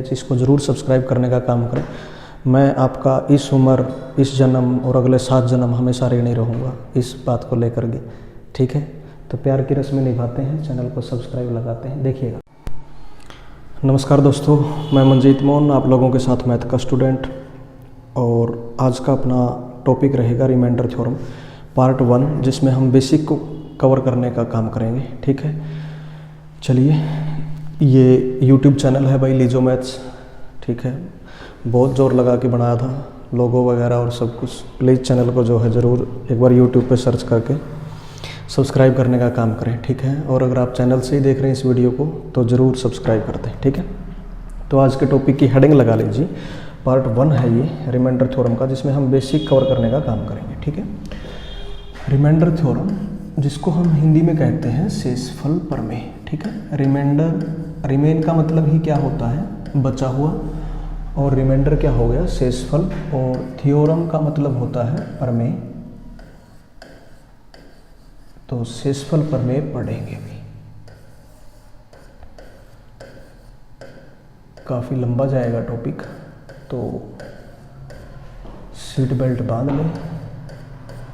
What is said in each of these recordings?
इसको ज़रूर सब्सक्राइब करने का काम करें। मैं आपका इस उम्र, इस जन्म और अगले 7 जन्म हमेशा ऋणी रहूँगा इस बात को लेकर के। ठीक है, तो प्यार की रस्में निभाते हैं, चैनल को सब्सक्राइब लगाते हैं, देखिएगा। नमस्कार दोस्तों, मैं मंजीत मोहन, आप लोगों के साथ मैथ का स्टूडेंट। और आज का अपना टॉपिक रहेगा रिमाइंडर थ्योरम पार्ट 1, जिसमें हम बेसिक को कवर करने का काम करेंगे। ठीक है, चलिए। ये यूट्यूब चैनल है भाई, लीजो मैथ्स। ठीक है, बहुत ज़ोर लगा के बनाया था, लोगो वगैरह और सब कुछ। प्लीज़ चैनल को जो है ज़रूर एक बार यूट्यूब पे सर्च करके सब्सक्राइब करने का काम करें। ठीक है, और अगर आप चैनल से ही देख रहे हैं इस वीडियो को तो ज़रूर सब्सक्राइब कर दें। ठीक है, तो आज के टॉपिक की हेडिंग लगा लीजिए, पार्ट 1 है ये रिमाइंडर थ्योरम का, जिसमें हम बेसिक कवर करने का काम करेंगे। ठीक है, रिमाइंडर थ्योरम, जिसको हम हिंदी में कहते हैं शेषफल प्रमेय। ठीक है, रिमेन का मतलब ही क्या होता है, बचा हुआ, और रिमाइंडर क्या हो गया, शेषफल, और थ्योरम का मतलब होता है प्रमेय। तो शेषफल प्रमेय पढ़ेंगे भी, काफ़ी लंबा जाएगा टॉपिक, तो सीट बेल्ट बांध लें,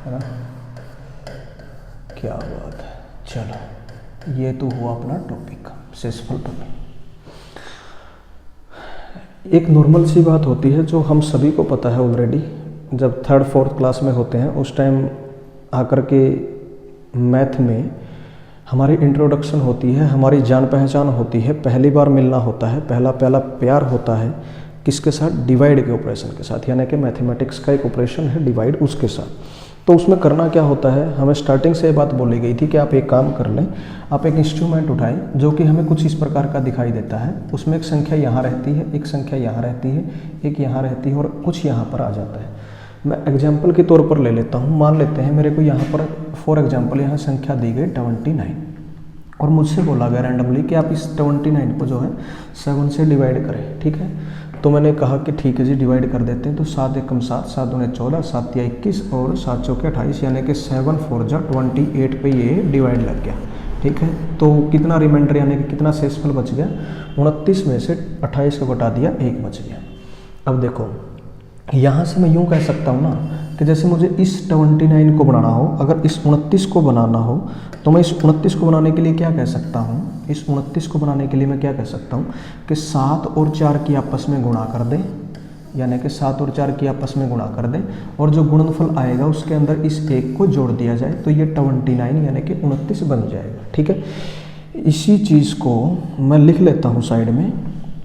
है ना। क्या बात है, चलो ये तो हुआ अपना टॉपिक शेषफल प्रमेय। एक नॉर्मल सी बात होती है जो हम सभी को पता है ऑलरेडी, जब 3rd 4th क्लास में होते हैं उस टाइम आकर के मैथ में हमारी इंट्रोडक्शन होती है, हमारी जान पहचान होती है, पहली बार मिलना होता है, पहला प्यार होता है किसके साथ, डिवाइड के ऑपरेशन के साथ, यानी कि मैथमेटिक्स का एक ऑपरेशन है डिवाइड, उसके साथ। तो उसमें करना क्या होता है, हमें स्टार्टिंग से ये बात बोली गई थी कि आप एक काम कर लें, आप एक इंस्ट्रूमेंट उठाएं जो कि हमें कुछ इस प्रकार का दिखाई देता है। उसमें एक संख्या यहाँ रहती है, एक संख्या यहाँ रहती है, एक यहाँ रहती है और कुछ यहाँ पर आ जाता है। मैं एग्जाम्पल के तौर पर ले लेता हूँ, मान लेते हैं मेरे को यहाँ पर फॉर एग्जाम्पल यहाँ संख्या दी गई 29, और मुझसे बोला गया रैंडमली कि आप इस 29 को जो है 7 से डिवाइड करें। ठीक है, तो मैंने कहा कि ठीक है जी, डिवाइड कर देते हैं। तो 7 एकम 7, 7 दूने 14, 7 या 21 और 7 चौके 28, यानी कि 7 4 जा 28 पे ये डिवाइड लग गया। ठीक है, तो कितना रिमाइंडर यानी कि कितना शेषफल बच गया, 29 में से 28 को घटा दिया, 1 बच गया। अब देखो, यहाँ से मैं यूँ कह सकता हूँ ना कि जैसे मुझे इस 29 को बनाना हो, अगर इस 29 को बनाना हो तो मैं इस 29 को बनाने के लिए क्या कह सकता हूँ, इस 29 को बनाने के लिए मैं क्या कह सकता हूँ कि 7 और 4 की आपस में गुणा कर दें, यानी कि 7 और 4 की आपस में गुणा कर दें, और जो गुणनफल आएगा उसके अंदर इस 1 को जोड़ दिया जाए, तो ये 29 यानी कि 29 बन जाएगा। ठीक है, इसी चीज़ को मैं लिख लेता हूँ साइड में,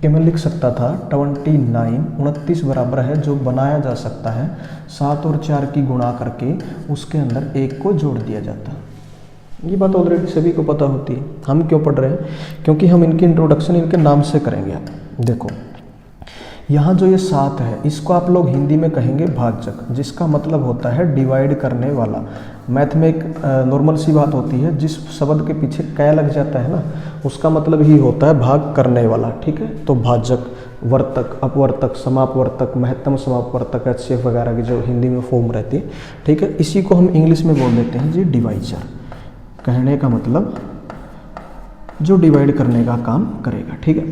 कि मैं लिख सकता था 29 बराबर है, जो बनाया जा सकता है 7 और 4 की गुणा करके उसके अंदर 1 को जोड़ दिया जाता है। ये बात ऑलरेडी सभी को पता होती है, हम क्यों पढ़ रहे हैं, क्योंकि हम इनकी इंट्रोडक्शन इनके नाम से करेंगे। आप देखो, यहाँ जो ये 7 है, इसको आप लोग हिंदी में कहेंगे भाजक, जिसका मतलब होता है डिवाइड करने वाला। मैथ में एक नॉर्मल सी बात होती है, जिस शब्द के पीछे कै लग जाता है ना, उसका मतलब ही होता है भाग करने वाला। ठीक है, तो भाजक, वर्तक, अपवर्तक, समापवर्तक, महत्तम समापवर्तक, HCF वगैरह की जो हिंदी में फॉर्म रहती है। ठीक है, इसी को हम इंग्लिश में बोल देते हैं जी डिवाइजर। कहने का मतलब जो डिवाइड करने का काम करेगा। ठीक है,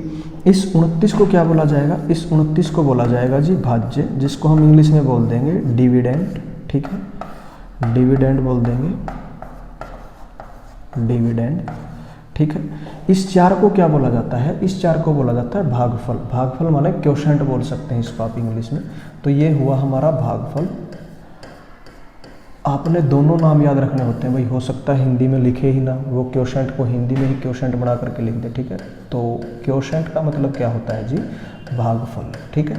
इस 29 को क्या बोला जाएगा, इस 29 को बोला जाएगा जी भाज्य, जिसको हम इंग्लिश में बोल देंगे डिविडेंड। ठीक है, डिविडेंड बोल देंगे, डिविडेंड। ठीक है, इस 4 को क्या बोला जाता है, इस 4 को बोला जाता है भागफल। भागफल माने क्वोशंट बोल सकते हैं इसको आप इंग्लिश में। तो ये हुआ हमारा भागफल। आपने दोनों नाम याद रखने होते हैं भाई, हो सकता है हिंदी में लिखे ही ना, वो क्वोशंट को हिंदी में ही क्वोशंट बना करके लिख दे। ठीक है, तो क्वोशंट का मतलब क्या होता है जी, भागफल। ठीक है,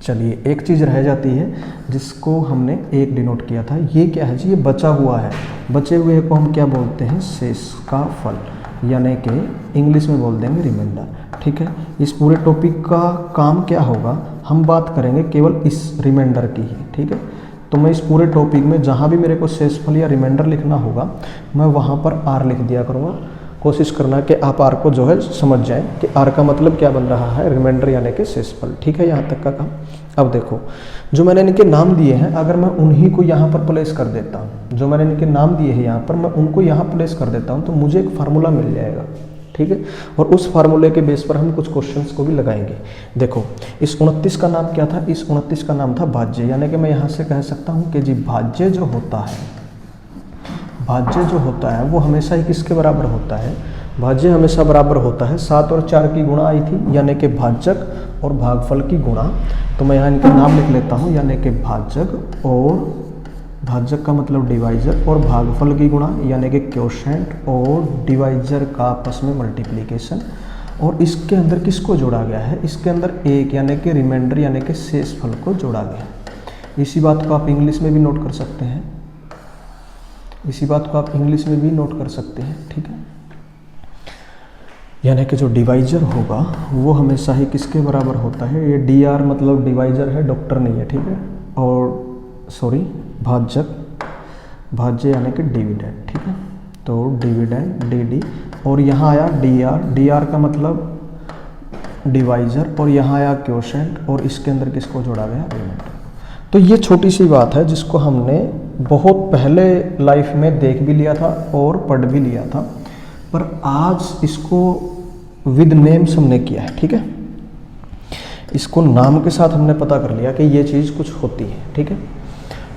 चलिए एक चीज़ रह जाती है जिसको हमने 1 डिनोट किया था, ये क्या है जी, ये बचा हुआ है। बचे हुए को हम क्या बोलते हैं, शेष का फल, यानी कि इंग्लिश में बोल देंगे रिमाइंडर। ठीक है, इस पूरे टॉपिक का काम क्या होगा, हम बात करेंगे केवल इस रिमाइंडर की ही। ठीक है, तो मैं इस पूरे टॉपिक में जहाँ भी मेरे को शेषफल या रिमाइंडर लिखना होगा, मैं वहाँ पर R लिख दिया करूँगा। कोशिश करना कि आप R को जो है समझ जाएं कि R का मतलब क्या बन रहा है, रिमाइंडर यानी कि शेषफल। ठीक है, यहाँ तक का काम। अब देखो, जो मैंने इनके नाम दिए हैं, अगर मैं उन्हीं को यहाँ पर प्लेस कर देता हूँ, जो मैंने इनके नाम दिए हैं यहाँ पर, मैं उनको यहाँ प्लेस कर देता हूँ, तो मुझे एक फार्मूला मिल जाएगा। ठीक है। और उस फार्मूले के बेस पर हम कुछ क्वेश्चंस को भी लगाएंगे। देखो इस 29 का नाम क्या था, इस 29 का नाम था भाज्य, यानी कि मैं यहाँ से कह सकता हूँ कि जी भाज्य जो होता है, भाज्य जो होता है वो हमेशा ही किसके बराबर होता है, भाज्य हमेशा बराबर होता है 7 और 4 की गुणा आई थी, यानी कि भाजक और भागफल की गुणा। तो मैं यहाँ इनके नाम लिख लेता हूँ, यानी कि भाजक और भाजक का मतलब डिवाइजर और भागफल की गुणा यानी कि क्वोशेंट और डिवाइजर का आपस में मल्टीप्लिकेशन। और इसके अंदर किसको जोड़ा गया है, इसके अंदर एक यानी कि रिमाइंडर यानी कि शेषफल को जोड़ा गया। इसी बात को आप इंग्लिश में भी नोट कर सकते हैं, इसी बात को आप इंग्लिश में भी नोट कर सकते हैं, ठीक है। यानी कि जो डिवाइजर होगा वो हमेशा ही किसके बराबर होता है, ये डी आर मतलब डिवाइजर है, डॉक्टर नहीं है, ठीक है। और सॉरी भाजक, भाज्य यानी कि डिविडेंड, ठीक है। तो डिविडेंड डी डी, और यहाँ आया डी आर, डी आर का मतलब डिवाइजर, और यहाँ आया क्वोशेंट, और इसके अंदर किसको जोड़ा गया, रिमाइंडर। तो ये छोटी सी बात है जिसको हमने बहुत पहले लाइफ में देख भी लिया था और पढ़ भी लिया था, पर आज इसको विद नेम्स हमने किया है, ठीक है। इसको नाम के साथ हमने पता कर लिया कि ये चीज़ कुछ होती है, ठीक है।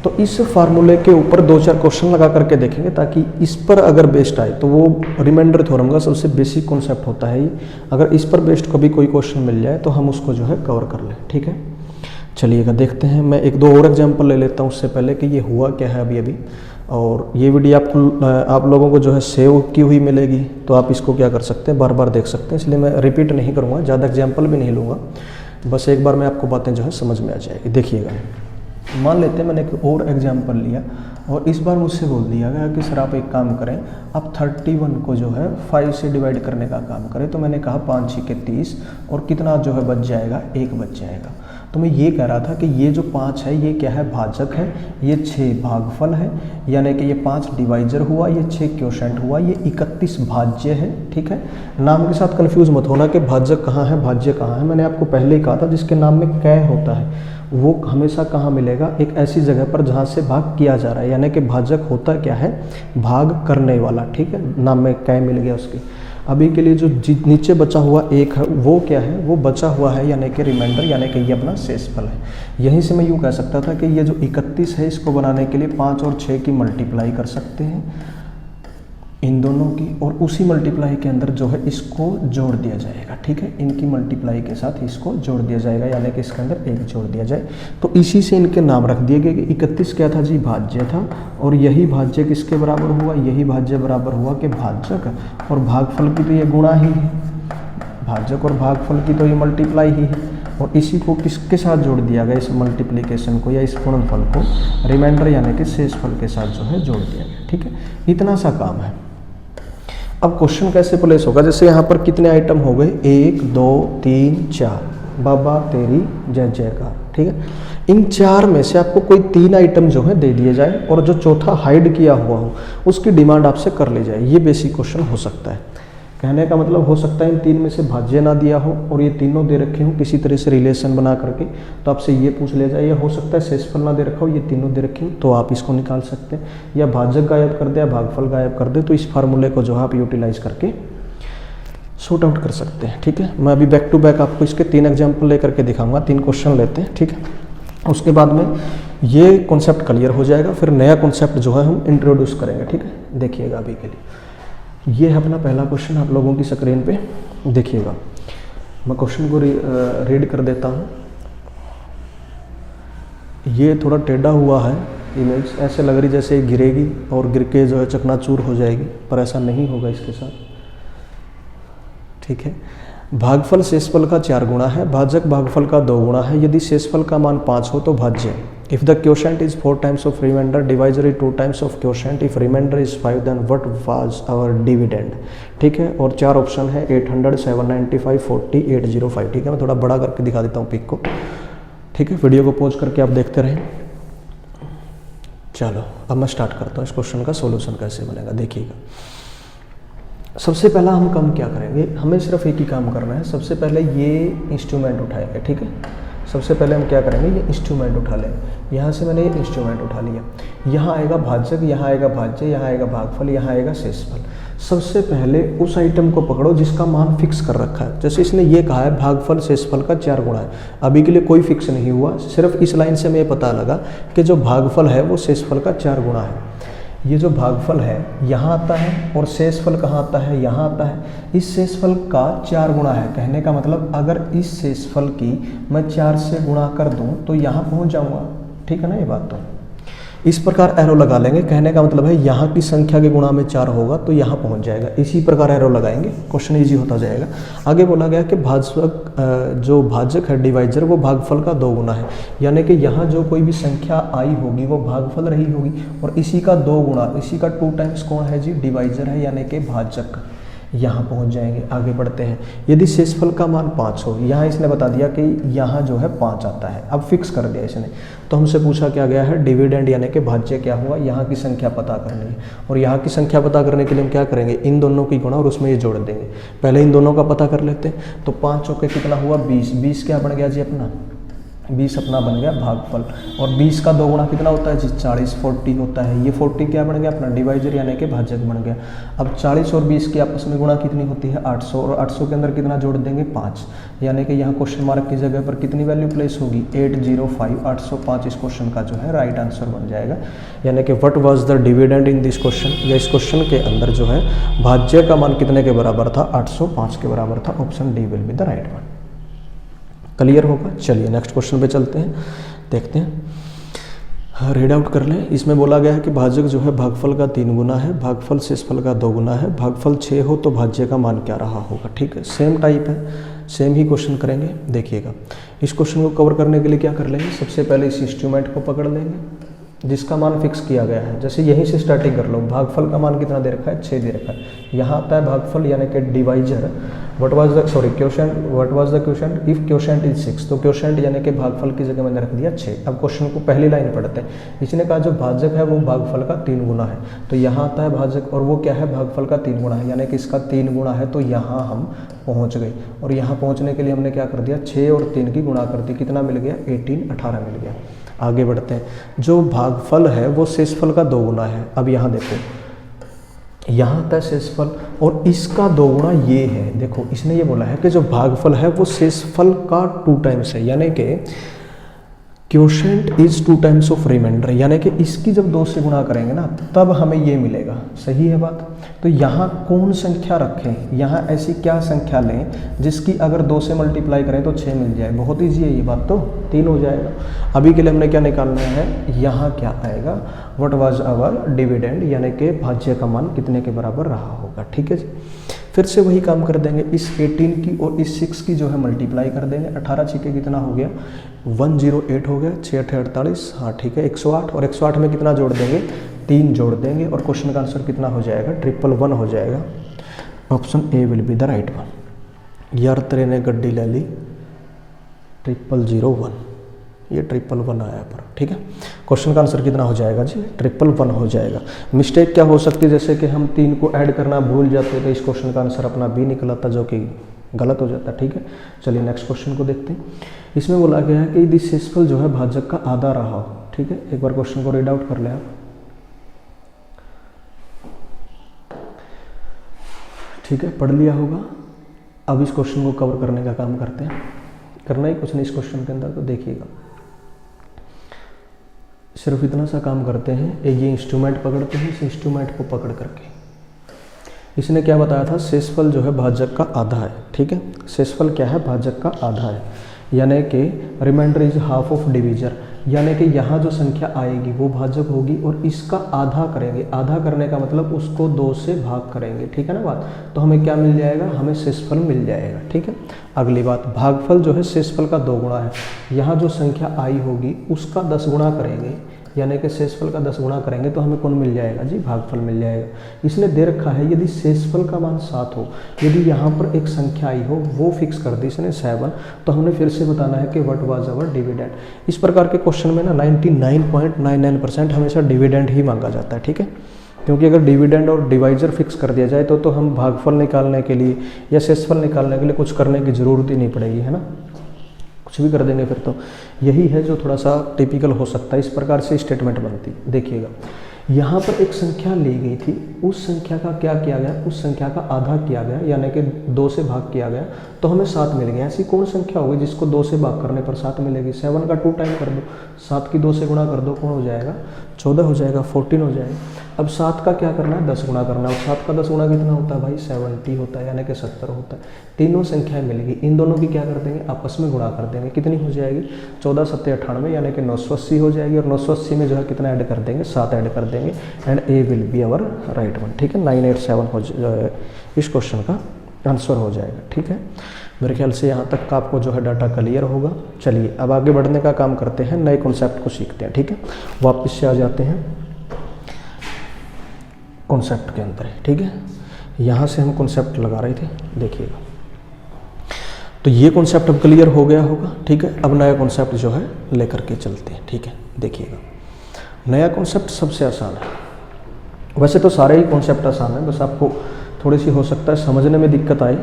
तो इस फार्मूले के ऊपर 2-4 क्वेश्चन लगा करके देखेंगे ताकि इस पर अगर बेस्ड आए तो वो रिमाइंडर थ्योरम का सबसे बेसिक कॉन्सेप्ट होता है ये, अगर इस पर बेस्ड कभी कोई क्वेश्चन मिल जाए तो हम उसको जो है कवर कर लें, ठीक है। चलिएगा देखते हैं, मैं 1-2 और एग्जांपल ले लेता हूँ उससे पहले कि ये हुआ क्या है अभी। और ये वीडियो आप लोगों को जो है सेव की हुई मिलेगी, तो आप इसको क्या कर सकते हैं, बार बार देख सकते हैं, इसलिए मैं रिपीट नहीं करूँगा, ज़्यादा एग्जांपल भी नहीं लूँगा, बस एक बार में आपको बातें जो है समझ में आ जाएगी। देखिएगा, मान लेते हैं मैंने एक और एग्जांपल लिया और इस बार मुझसे बोल दिया गया कि सर आप एक काम करें, आप 31 को जो है 5 से डिवाइड करने का काम करें। तो मैंने कहा 5×6 = 30 और कितना जो है बच जाएगा, 1 बच जाएगा। तो मैं ये कह रहा था कि ये जो 5 है ये क्या है, भाजक है, ये 6 भागफल है, यानी कि ये 5 डिवाइजर हुआ, ये 6 क्वोशेंट हुआ, ये 31 भाज्य है, ठीक है। नाम के साथ कंफ्यूज मत होना कि भाजक कहाँ है भाज्य कहाँ है, मैंने आपको पहले ही कहा था जिसके नाम में कै होता है वो हमेशा कहाँ मिलेगा, एक ऐसी जगह पर जहाँ से भाग किया जा रहा है, यानी कि भाजक होता क्या है, भाग करने वाला, ठीक है। नाम में कै मिल गया उसके। अभी के लिए जो नीचे बचा हुआ 1 है वो क्या है, वो बचा हुआ है यानी कि रिमाइंडर, यानी कि ये अपना शेषफल है। यहीं से मैं यूँ कह सकता था कि ये जो 31 है इसको बनाने के लिए 5 और 6 की मल्टीप्लाई कर सकते हैं इन दोनों की, और उसी मल्टीप्लाई के अंदर जो है इसको जोड़ दिया जाएगा, ठीक है। इनकी मल्टीप्लाई के साथ इसको जोड़ दिया जाएगा, यानी कि इसके अंदर 1 जोड़ दिया जाए। तो इसी से इनके नाम रख दिए गए कि 31 क्या था जी, भाज्य था, और यही भाज्य किसके बराबर हुआ, यही भाज्य बराबर हुआ कि भाजक, और भागफल की तो ये गुणा ही है, भाजक और भागफल की तो ये मल्टीप्लाई ही है, और इसी को किसके साथ जोड़ दिया गया, इस मल्टीप्लिकेशन को या इस गुणनफल को रिमाइंडर यानी कि शेषफल के साथ जो है जोड़ दिया गया, ठीक है। इतना सा काम है। अब क्वेश्चन कैसे प्लेस होगा, जैसे यहाँ पर कितने आइटम हो गए, 1 2 3 4, बाबा तेरी जय जयकार, ठीक है। इन 4 में से आपको कोई 3 आइटम जो है दे दिए जाए और जो चौथा हाइड किया हुआ हो उसकी डिमांड आपसे कर ली जाए, ये बेसिक क्वेश्चन हो सकता है। कहने का मतलब हो सकता है इन 3 में से भाज्य ना दिया हो और ये तीनों दे रखे हों किसी तरह से रिलेशन बना करके, तो आपसे ये पूछ लिया जाए, या हो सकता है शेषफल ना दे रखा हो, ये तीनों दे रखे हो, तो आप इसको निकाल सकते हैं, या भाजक गायब कर दे या भागफल गायब कर दे, तो इस फार्मूले को जो है आप यूटिलाइज करके शॉर्ट आउट कर सकते हैं, ठीक है। मैं अभी बैक टू बैक आपको इसके 3 एग्जाम्पल लेकर के दिखाऊंगा, 3 क्वेश्चन लेते हैं, ठीक है। उसके बाद में ये कॉन्सेप्ट क्लियर हो जाएगा, फिर नया कॉन्सेप्ट जो है हम इंट्रोड्यूस करेंगे, ठीक है। देखिएगा अभी के लिए ये है अपना पहला क्वेश्चन, आप लोगों की स्क्रीन पे देखिएगा। मैं क्वेश्चन को रीड कर देता हूँ। ये थोड़ा टेढ़ा हुआ है, इमेज ऐसे लग रही जैसे गिरेगी और गिर के जो है चकनाचूर हो जाएगी, पर ऐसा नहीं होगा इसके साथ, ठीक है। भागफल शेषफल का 4 गुणा है, भाजक भागफल का 2 गुणा है। यदि शेषफल का मान 5 हो तो भाज्य। If the quotient is 4 times of remainder, divisor is 2 times of quotient, if remainder is 5 then what was our dividend, ठीक है। और 4 ऑप्शन है 800, 795, 40, 805, ठीक है। मैं थोड़ा बड़ा करके दिखा देता हूँ पिक को, ठीक है। वीडियो को पॉज करके आप देखते रहें। चलो अब मैं स्टार्ट करता हूँ इस क्वेश्चन का सोल्यूशन कैसे बनेगा, देखिएगा। सबसे पहला हम काम क्या करेंगे, हमें सिर्फ एक ही काम करना है। सबसे पहले ये इंस्ट्रूमेंट उठाएंगे, ठीक है। सबसे पहले हम क्या करेंगे, ये इंस्ट्रूमेंट उठा लेंगे। यहाँ से मैंने ये इंस्ट्रूमेंट उठा लिया, यहाँ आएगा भाजक, यहाँ आएगा भाज्य, यहाँ आएगा भागफल, यहाँ आएगा शेषफल। सबसे पहले उस आइटम को पकड़ो जिसका मान फिक्स कर रखा है। जैसे इसने ये कहा है भागफल शेषफल का 4 गुना है, अभी के लिए कोई फिक्स नहीं हुआ, सिर्फ इस लाइन से हमें पता लगा कि जो भागफल है वो शेषफल का 4 गुना है। ये जो भागफल है यहाँ आता है और शेषफल कहाँ आता है, यहाँ आता है। इस शेषफल का 4 गुना है, कहने का मतलब अगर इस शेषफल की मैं 4 से गुणा कर दूँ तो यहाँ पहुँच जाऊँगा, ठीक है ना। ये बात तो इस प्रकार एरो लगा लेंगे, कहने का मतलब है यहाँ की संख्या के गुणा में 4 होगा तो यहाँ पहुँच जाएगा। इसी प्रकार एरो लगाएंगे, क्वेश्चन इजी होता जाएगा। आगे बोला गया कि भाजक जो भाजक है डिवाइजर वो भागफल का 2 गुना है, यानी कि यहाँ जो कोई भी संख्या आई होगी वो भागफल रही होगी और इसी का 2 गुना, इसी का 2 टाइम्स कौन है जी, डिवाइजर है यानी कि भाजक। यहाँ पहुँच जाएंगे। आगे बढ़ते हैं। यदि शेषफल का मान 5 हो, यहाँ इसने बता दिया कि यहाँ जो है 5 आता है, अब फिक्स कर दिया इसने। तो हमसे पूछा क्या गया है, डिविडेंड यानी कि भाज्य क्या हुआ, यहाँ की संख्या पता करनी है। और यहाँ की संख्या पता करने के लिए हम क्या करेंगे, इन दोनों की गुणा और उसमें ये जोड़ देंगे। पहले इन दोनों का पता कर लेते हैं। तो 5 चौके कितना हुआ 20, 20 क्या बन गया जी अपना, 20 अपना बन गया भागफल। और 20 का 2 गुना कितना होता है जी 40, 40 होता है। ये 40 क्या बन गया अपना डिवाइजर यानी कि भाजक बन गया। अब 40 और 20 की आपस में गुणा कितनी होती है 800, और 800 के अंदर कितना जोड़ देंगे 5, यानी कि यहाँ क्वेश्चन मार्क की जगह पर कितनी वैल्यू प्लेस होगी 805, 805 इस क्वेश्चन का जो है राइट आंसर बन जाएगा। यानी कि what was the dividend in this question, या इस क्वेश्चन के अंदर जो है भाज्य का मान कितने के बराबर था, 805 के बराबर था। Option D will be the right one. Clear होगा। चलिए नेक्स्ट क्वेश्चन पे चलते हैं, देखते हैं, रीड आउट कर लें। इसमें बोला गया है कि भाजक जो है भागफल का 3 गुना है, भागफल शेषफल का 2 गुना है, भागफल 6 हो तो भाज्य का मान क्या रहा होगा। ठीक है, सेम टाइप है, सेम ही क्वेश्चन करेंगे। देखिएगा, इस क्वेश्चन को कवर करने के लिए क्या कर लेंगे, सबसे पहले इस इंस्ट्रूमेंट को पकड़ लेंगे जिसका मान फिक्स किया गया है। जैसे यहीं से स्टार्टिंग कर लो, भागफल का मान कितना दे रखा है 6 दे रखा है। यहाँ आता है भागफल यानी कि divisor, what was the question if quotient is 6, तो क्वोशेंट यानी कि भागफल की जगह मैंने रख दिया 6। अब क्वेश्चन को पहली लाइन पढ़ते हैं। इसने कहा जो भाजक है वो भागफल का 3 गुना है, तो यहाँ आता है भाजक और वो क्या है भागफल का 3 गुना है, यानी कि इसका 3 गुना है। तो यहाँ हम पहुँच गए और यहाँ पहुँचने के लिए हमने क्या कर दिया 6 और 3 की गुणा कर दी, कितना मिल गया 18, 18 मिल गया। आगे बढ़ते हैं। जो भागफल है वो शेषफल का 2 गुना है। अब यहाँ देखो, यहाँ आता है शेषफल और इसका 2 गुना ये है। देखो इसने ये बोला है कि जो भागफल है वो शेषफल का 2 टाइम्स है, यानी कि quotient is 2 times of remainder, यानी कि इसकी जब 2 से गुणा करेंगे ना तब हमें ये मिलेगा। सही है बात। तो यहाँ कौन संख्या रखें, यहाँ ऐसी क्या संख्या लें जिसकी अगर 2 से मल्टीप्लाई करें तो 6 मिल जाए। बहुत ईजी है ये बात, तो 3 हो जाएगा। अभी के लिए हमने क्या निकालना है, यहाँ क्या आएगा, व्हाट वाज आवर डिविडेंड, यानी कि भाज्य का मान कितने के बराबर रहा होगा। ठीक है जी। फिर से वही काम कर देंगे, इस 18 की और इस 6 की जो है मल्टीप्लाई कर देंगे। 18 छिके कितना हो गया 108 हो गया, 6 8 48, हाँ ठीक है 108, और 108 में कितना जोड़ देंगे 3 जोड़ देंगे और क्वेश्चन का आंसर कितना हो जाएगा 111 हो जाएगा। Option A will be the right one. यार तेरे ने गड्डी ले ली 0001, ये 111 आया पर। ठीक है, क्वेश्चन का आंसर कितना हो जाएगा जी 111 हो जाएगा। मिस्टेक क्या हो सकती है, जैसे कि हम 3 को ऐड करना भूल जाते तो इस क्वेश्चन का आंसर अपना बी निकल आता, जो कि गलत हो जाता। ठीक है, चलिए नेक्स्ट क्वेश्चन को देखते हैं। इसमें बोला गया है कि यदि शेषफल जो है भाजक का आधा रहा हो। ठीक है, एक बार क्वेश्चन को रीड आउट कर ले आप। ठीक है, पढ़ लिया होगा। अब इस क्वेश्चन को कवर करने का काम करते हैं। करना ही कुछ नहीं इस क्वेश्चन के अंदर, तो देखिएगा सिर्फ इतना सा काम करते हैं। एक ये इंस्ट्रूमेंट पकड़ते हैं, इस इंस्ट्रूमेंट को पकड़ करके इसने क्या बताया था, शेषफल जो है भाजक का आधा है। ठीक है, शेषफल क्या है भाजक का आधा है, यानी कि remainder is half of divisor, यानी कि यहाँ जो संख्या आएगी वो भाजक होगी और इसका आधा करेंगे। आधा करने का मतलब उसको 2 से भाग करेंगे। ठीक है ना बात, तो हमें क्या मिल जाएगा, हमें शेषफल मिल जाएगा। ठीक है, अगली बात, भागफल जो है शेषफल का 2 गुना है। यहाँ जो संख्या आई होगी उसका 10 गुना करेंगे, यानी कि शेषफल का 10 गुना करेंगे तो हमें कौन मिल जाएगा जी भागफल मिल जाएगा। इसने दे रखा है यदि शेषफल का मान 7 हो, यदि यहाँ पर एक संख्या आई हो वो फिक्स कर दी इसने 7, तो हमने फिर से बताना है कि व्हाट वाज आवर डिविडेंड। इस प्रकार के क्वेश्चन में ना 99.99% हमेशा डिविडेंड ही मांगा जाता है। ठीक है, क्योंकि अगर डिविडेंड और डिवाइजर फिक्स कर दिया जाए तो हम भागफल निकालने के लिए या शेषफल निकालने के लिए कुछ करने की ज़रूरत ही नहीं पड़ेगी, है ना, कुछ भी कर देंगे फिर तो। यही है जो थोड़ा सा टिपिकल हो सकता है, इस प्रकार से स्टेटमेंट बनती। देखिएगा, यहाँ पर एक संख्या ली गई थी, उस संख्या का क्या किया गया, उस संख्या का आधा किया गया, यानी कि 2 से भाग किया गया, तो हमें 7 मिल गया। ऐसी कौन संख्या होगी जिसको 2 से भाग करने पर 7 मिलेगी? 7 का 2 टाइम कर दो, 7 की 2 से गुणा कर दो, कौन हो जाएगा? 14 हो जाएगा, 14 हो जाएगा। अब 7 का क्या करना है? 10 गुणा करना है। और 7 का 10 गुणा कितना होता है भाई? 70 होता है, यानी कि 70 होता है। तीनों संख्याएं मिलेगी, इन दोनों की क्या कर देंगे? आपस में गुणा कर देंगे। कितनी हो जाएगी? 14 7 98, यानी कि 980 हो जाएगी। और 980 में जो है कितना ऐड कर देंगे? 7 ऐड कर देंगे। And A will be our right one. ठीक है, 987 हो इस क्वेश्चन का आंसर हो जाएगा। ठीक है, मेरे ख्याल से यहाँ तक का आपको जो है डाटा क्लियर होगा। चलिए अब आगे बढ़ने का काम करते हैं, नए कॉन्सेप्ट को सीखते हैं। ठीक है, वापस से आ जाते हैं कॉन्सेप्ट के अंदर। ठीक है, यहाँ से हम कॉन्सेप्ट लगा रहे थे, देखिएगा। तो ये कॉन्सेप्ट अब क्लियर हो गया होगा। ठीक है, अब नया कॉन्सेप्ट जो है लेकर के चलते हैं। ठीक है, देखिएगा, नया कॉन्सेप्ट सबसे आसान है। वैसे तो सारे ही कॉन्सेप्ट आसान है, बस आपको थोड़ी सी हो सकता है समझने में दिक्कत आए।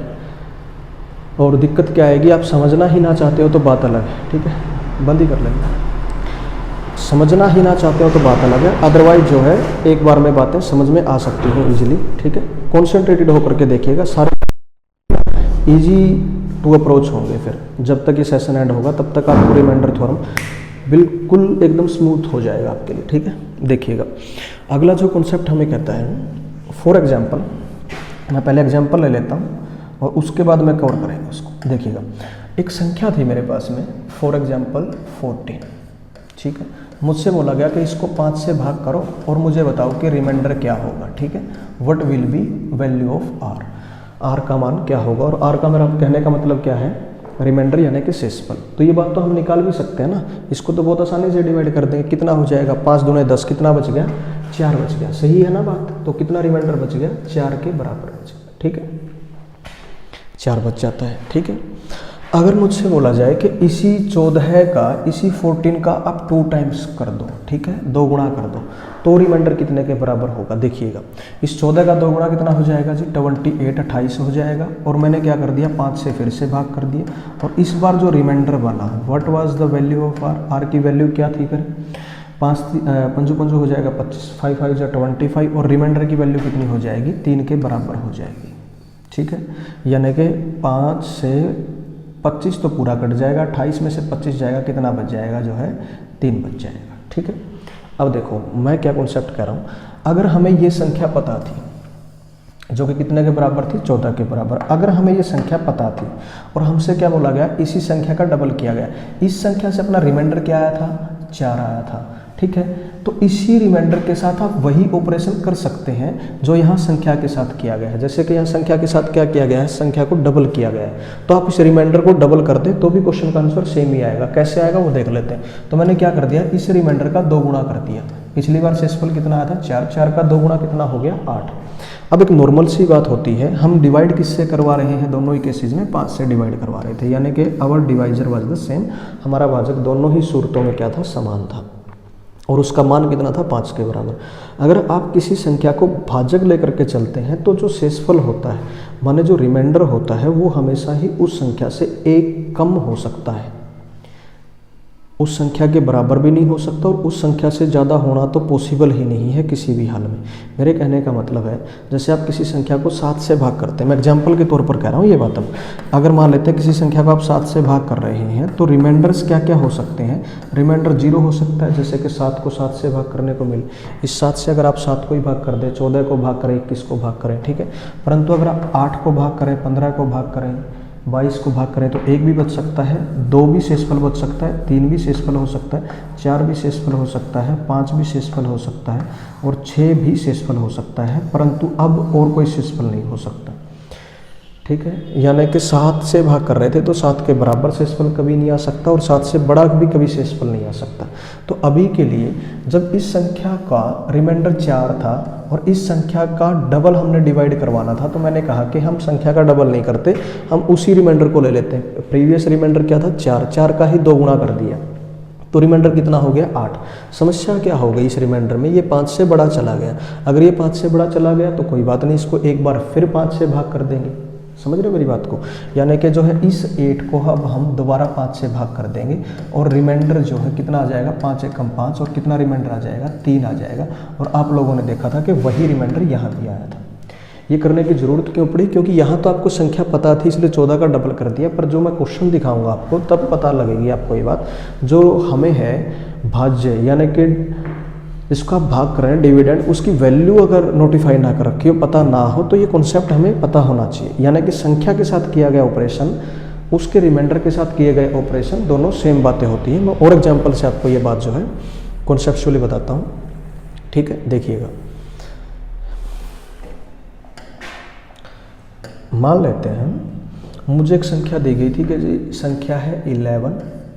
और दिक्कत क्या आएगी? आप समझना ही ना चाहते हो तो बात अलग है। ठीक है, बंद ही कर लेंगे। समझना ही ना चाहते हो तो बात अलग है, अदरवाइज जो है एक बार में बातें समझ में आ सकती हैं इजीली। ठीक है, कॉन्सेंट्रेटेड होकर के देखिएगा, सारे इजी टू अप्रोच होंगे। फिर जब तक ये सेशन एंड होगा तब तक आपको रिमाइंडर थ्योरम बिल्कुल एकदम स्मूथ हो जाएगा आपके लिए। ठीक है, देखिएगा अगला जो कॉन्सेप्ट हमें कहता है, फॉर एग्जाम्पल, मैं पहले एग्जाम्पल ले लेता हूँ और उसके बाद मैं कवर करेंगे उसको। देखिएगा, एक संख्या थी मेरे पास में, फॉर एग्जाम्पल 14। ठीक है, मुझसे बोला गया कि इसको 5 से भाग करो और मुझे बताओ कि रिमाइंडर क्या होगा। ठीक है, what will be value of R, R का मान क्या होगा। और आर का मेरा कहने का मतलब क्या है? रिमाइंडर यानी कि शेषफल। तो ये बात तो हम निकाल भी सकते हैं ना, इसको तो बहुत आसानी से डिवाइड कर देंगे। कितना हो जाएगा? 5 दूने 10, कितना बच गया? 4 बच गया। सही है ना बात? तो कितना रिमाइंडर बच गया? 4 के बराबर बच गया। ठीक है, 4 बच जाता है। ठीक है, अगर मुझसे बोला जाए कि इसी 14 का, इसी 14 का आप 2 टाइम्स कर दो, ठीक है, 2 गुणा कर दो, तो रिमाइंडर कितने के बराबर होगा? देखिएगा, इस 14 का 2 गुणा कितना हो जाएगा जी? 28 हो जाएगा। और मैंने क्या कर दिया? 5 से फिर से भाग कर दिया। और इस बार जो रिमाइंडर बना, what was the value of R, R की वैल्यू क्या थी? फिर 5 पंजू पंजू हो जाएगा 25, 5 5 जा 25, और रिमाइंडर की वैल्यू कितनी हो जाएगी? 3 के बराबर हो जाएगी। ठीक है, यानी कि 5 से 25 तो पूरा कट जाएगा, 28 में से 25 जाएगा, कितना बच जाएगा? जो है 3 बच जाएगा। ठीक है, अब देखो मैं क्या कॉन्सेप्ट कह रहा हूँ। अगर हमें ये संख्या पता थी जो कि कितने के बराबर थी? 14 के बराबर। अगर हमें ये संख्या पता थी और हमसे क्या बोला गया? इसी संख्या का डबल किया गया। इस संख्या से अपना रिमाइंडर क्या आया था? 4 आया था। ठीक है, तो इसी रिमाइंडर के साथ आप वही ऑपरेशन कर सकते हैं जो यहाँ संख्या के साथ किया गया है। जैसे कि यहाँ संख्या के साथ क्या किया गया है? संख्या को डबल किया गया है। तो आप इस रिमाइंडर को डबल कर दें तो भी क्वेश्चन का आंसर सेम ही आएगा। कैसे आएगा वो देख लेते हैं। तो मैंने क्या कर दिया? इस रिमाइंडर का 2 गुणा कर दिया। पिछली बार शेषफल कितना आया था? 4, 4 का 2 गुणा कितना हो गया? 8। अब एक नॉर्मल सी बात होती है, हम डिवाइड किससे करवा रहे हैं? दोनों ही केसेस में 5 से डिवाइड करवा रहे थे, यानी कि our divisor was the same. हमारा भाजक दोनों ही सूरतों में क्या था? समान था। और उसका मान कितना था? 5 के बराबर। अगर आप किसी संख्या को भाजक लेकर के चलते हैं तो जो शेषफल होता है, माने जो रिमाइंडर होता है, वो हमेशा ही उस संख्या से 1 कम हो सकता है, उस संख्या के बराबर भी नहीं हो सकता, और उस संख्या से ज़्यादा होना तो पॉसिबल ही नहीं है किसी भी हाल में। मेरे कहने का मतलब है, जैसे आप किसी संख्या को 7 से भाग करते हैं, मैं एग्जांपल के तौर पर कह रहा हूँ ये बात। अब अगर मान लेते हैं किसी संख्या को आप 7 से भाग कर रहे हैं, तो रिमाइंडर्स क्या क्या हो सकते हैं? रिमाइंडर 0 हो सकता है, जैसे कि 7 को 7 से भाग करने को मिले। इस 7 से अगर आप 7 को ही भाग कर दें, 14 को भाग करें, 21 को भाग करें, ठीक है। परंतु अगर आप 8 को भाग करें, 15 को भाग करें, 22 को भाग करें, तो 1 भी बच सकता है, 2 भी शेषफल बच सकता है, 3 भी शेषफल हो सकता है, 4 भी शेषफल हो सकता है, 5 भी शेषफल हो सकता है, और 6 भी शेषफल हो सकता है। परंतु अब और कोई शेषफल नहीं हो सकता। ठीक है, यानी कि 7 से भाग कर रहे थे तो 7 के बराबर शेषफल कभी नहीं आ सकता, और 7 से बड़ा भी कभी शेषफल नहीं आ सकता। तो अभी के लिए जब इस संख्या का रिमाइंडर 4 था और इस संख्या का डबल हमने डिवाइड करवाना था, तो मैंने कहा कि हम संख्या का डबल नहीं करते, हम उसी रिमाइंडर को ले लेते हैं। प्रीवियस रिमाइंडर क्या था? 4, 4 का ही 2 गुणा कर दिया, तो रिमाइंडर कितना हो गया? 8। समस्या क्या हो गई इस रिमाइंडर में? ये 5 से बड़ा चला गया। अगर ये 5 से बड़ा चला गया तो कोई बात नहीं, इसको एक बार फिर 5 से भाग कर देंगे, समझ रहे हो मेरी बात को? यानी कि जो है इस 8 को अब हम दोबारा 5 से भाग कर देंगे और रिमाइंडर जो है कितना आ जाएगा, 5 एकम 5 और कितना रिमाइंडर आ जाएगा, 3 आ जाएगा। और आप लोगों ने देखा था कि वही रिमाइंडर यहाँ भी आया था। ये करने की ज़रूरत क्यों पड़ी? क्योंकि यहाँ तो आपको संख्या पता थी इसलिए 14 का डबल कर दिया, पर जो मैं क्वेश्चन दिखाऊंगा आपको तब पता लगेगी आपको ये बात। जो हमें है भाज्य, यानी कि इसको आप भाग कर रहे हैं डिविडेंड, उसकी वैल्यू अगर नोटिफाई ना कर रखी हो, पता ना हो, तो ये कॉन्सेप्ट हमें पता होना चाहिए। यानी कि संख्या के साथ किया गया ऑपरेशन, उसके रिमाइंडर के साथ किए गए ऑपरेशन, दोनों सेम बातें होती हैं। मैं और एग्जाम्पल से आपको ये बात जो है कॉन्सेप्चुअली बताता हूँ, ठीक है? देखिएगा, मान लेते हैं मुझे एक संख्या दी गई थी कि जी संख्या है 11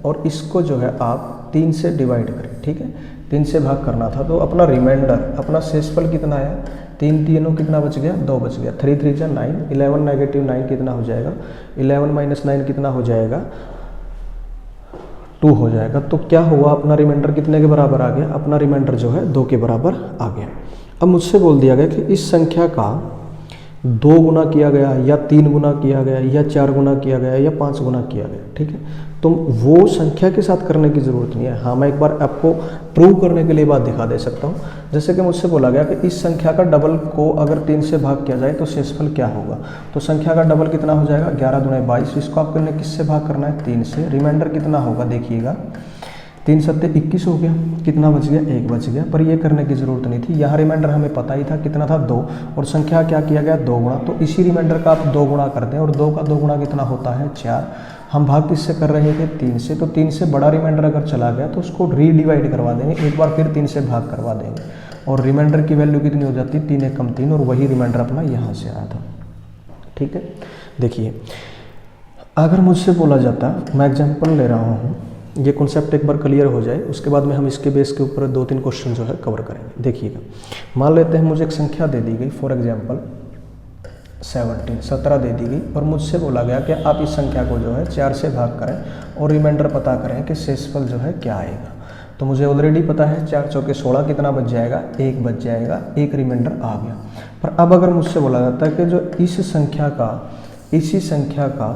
और इसको जो है आप 3 से डिवाइड करें, ठीक है? 3 से भाग करना था, तो अपना रिमाइंडर, अपना शेषफल कितना आया, 3 तीनों कितना बच गया, 2 बच गया। 3 3 जा 9, 11 नेगेटिव 9 कितना हो जाएगा, 11 माइनस 9 कितना हो जाएगा, 2 हो जाएगा। तो क्या हुआ, अपना रिमाइंडर कितने के बराबर आ गया, अपना रिमाइंडर जो है 2 के बराबर आ गया। अब मुझसे बोल दिया गया कि इस संख्या का 2 गुना किया गया या 3 गुना किया गया या 4 गुना किया गया या 5 गुना किया गया, ठीक है? तो वो संख्या के साथ करने की ज़रूरत नहीं है। हाँ, मैं एक बार आपको प्रूव करने के लिए बात दिखा दे सकता हूँ। जैसे कि मुझसे बोला गया कि इस संख्या का डबल को अगर 3 से भाग किया जाए तो शेषफल क्या होगा, तो संख्या का डबल कितना हो जाएगा, 11 दूनी 22। इसको आपको किससे भाग करना है, 3 से। रिमाइंडर कितना होगा, देखिएगा, 3 सत्ते 21 हो गया, कितना बच गया, 1 बच गया। पर ये करने की ज़रूरत नहीं थी, यहाँ रिमाइंडर हमें पता ही था कितना था, 2, और संख्या क्या किया गया, 2 गुणा। तो इसी रिमाइंडर का आप 2 गुणा कर दें और 2 का 2 गुणा कितना होता है, 4। हम भाग किससे कर रहे थे, 3 से। तो 3 से बड़ा रिमाइंडर अगर चला गया तो उसको रीडिवाइड करवा देंगे, एक बार फिर 3 से भाग करवा देंगे और रिमाइंडर की वैल्यू कितनी हो जाती है, 3 एकम 3, और वही रिमाइंडर अपना यहाँ से आया था, ठीक है? देखिए, अगर मुझसे बोला जाता, मैं एग्जाम्पल ले रहा हूँ, ये कॉन्सेप्ट एक बार क्लियर हो जाए, उसके बाद में हम इसके बेस के ऊपर 2-3 क्वेश्चन जो है कवर करेंगे। देखिएगा, मान लेते हैं मुझे एक संख्या दे दी गई, फॉर एग्जांपल 17 दे दी गई, और मुझसे बोला गया कि आप इस संख्या को जो है 4 से भाग करें और रिमाइंडर पता करें कि शेषफल जो है क्या आएगा। तो मुझे ऑलरेडी पता है 4 चौके 16 कितना बच जाएगा, 1 बच जाएगा, 1 रिमाइंडर आ गया। पर अब अगर मुझसे बोला जाता है कि जो इस संख्या का, इसी संख्या का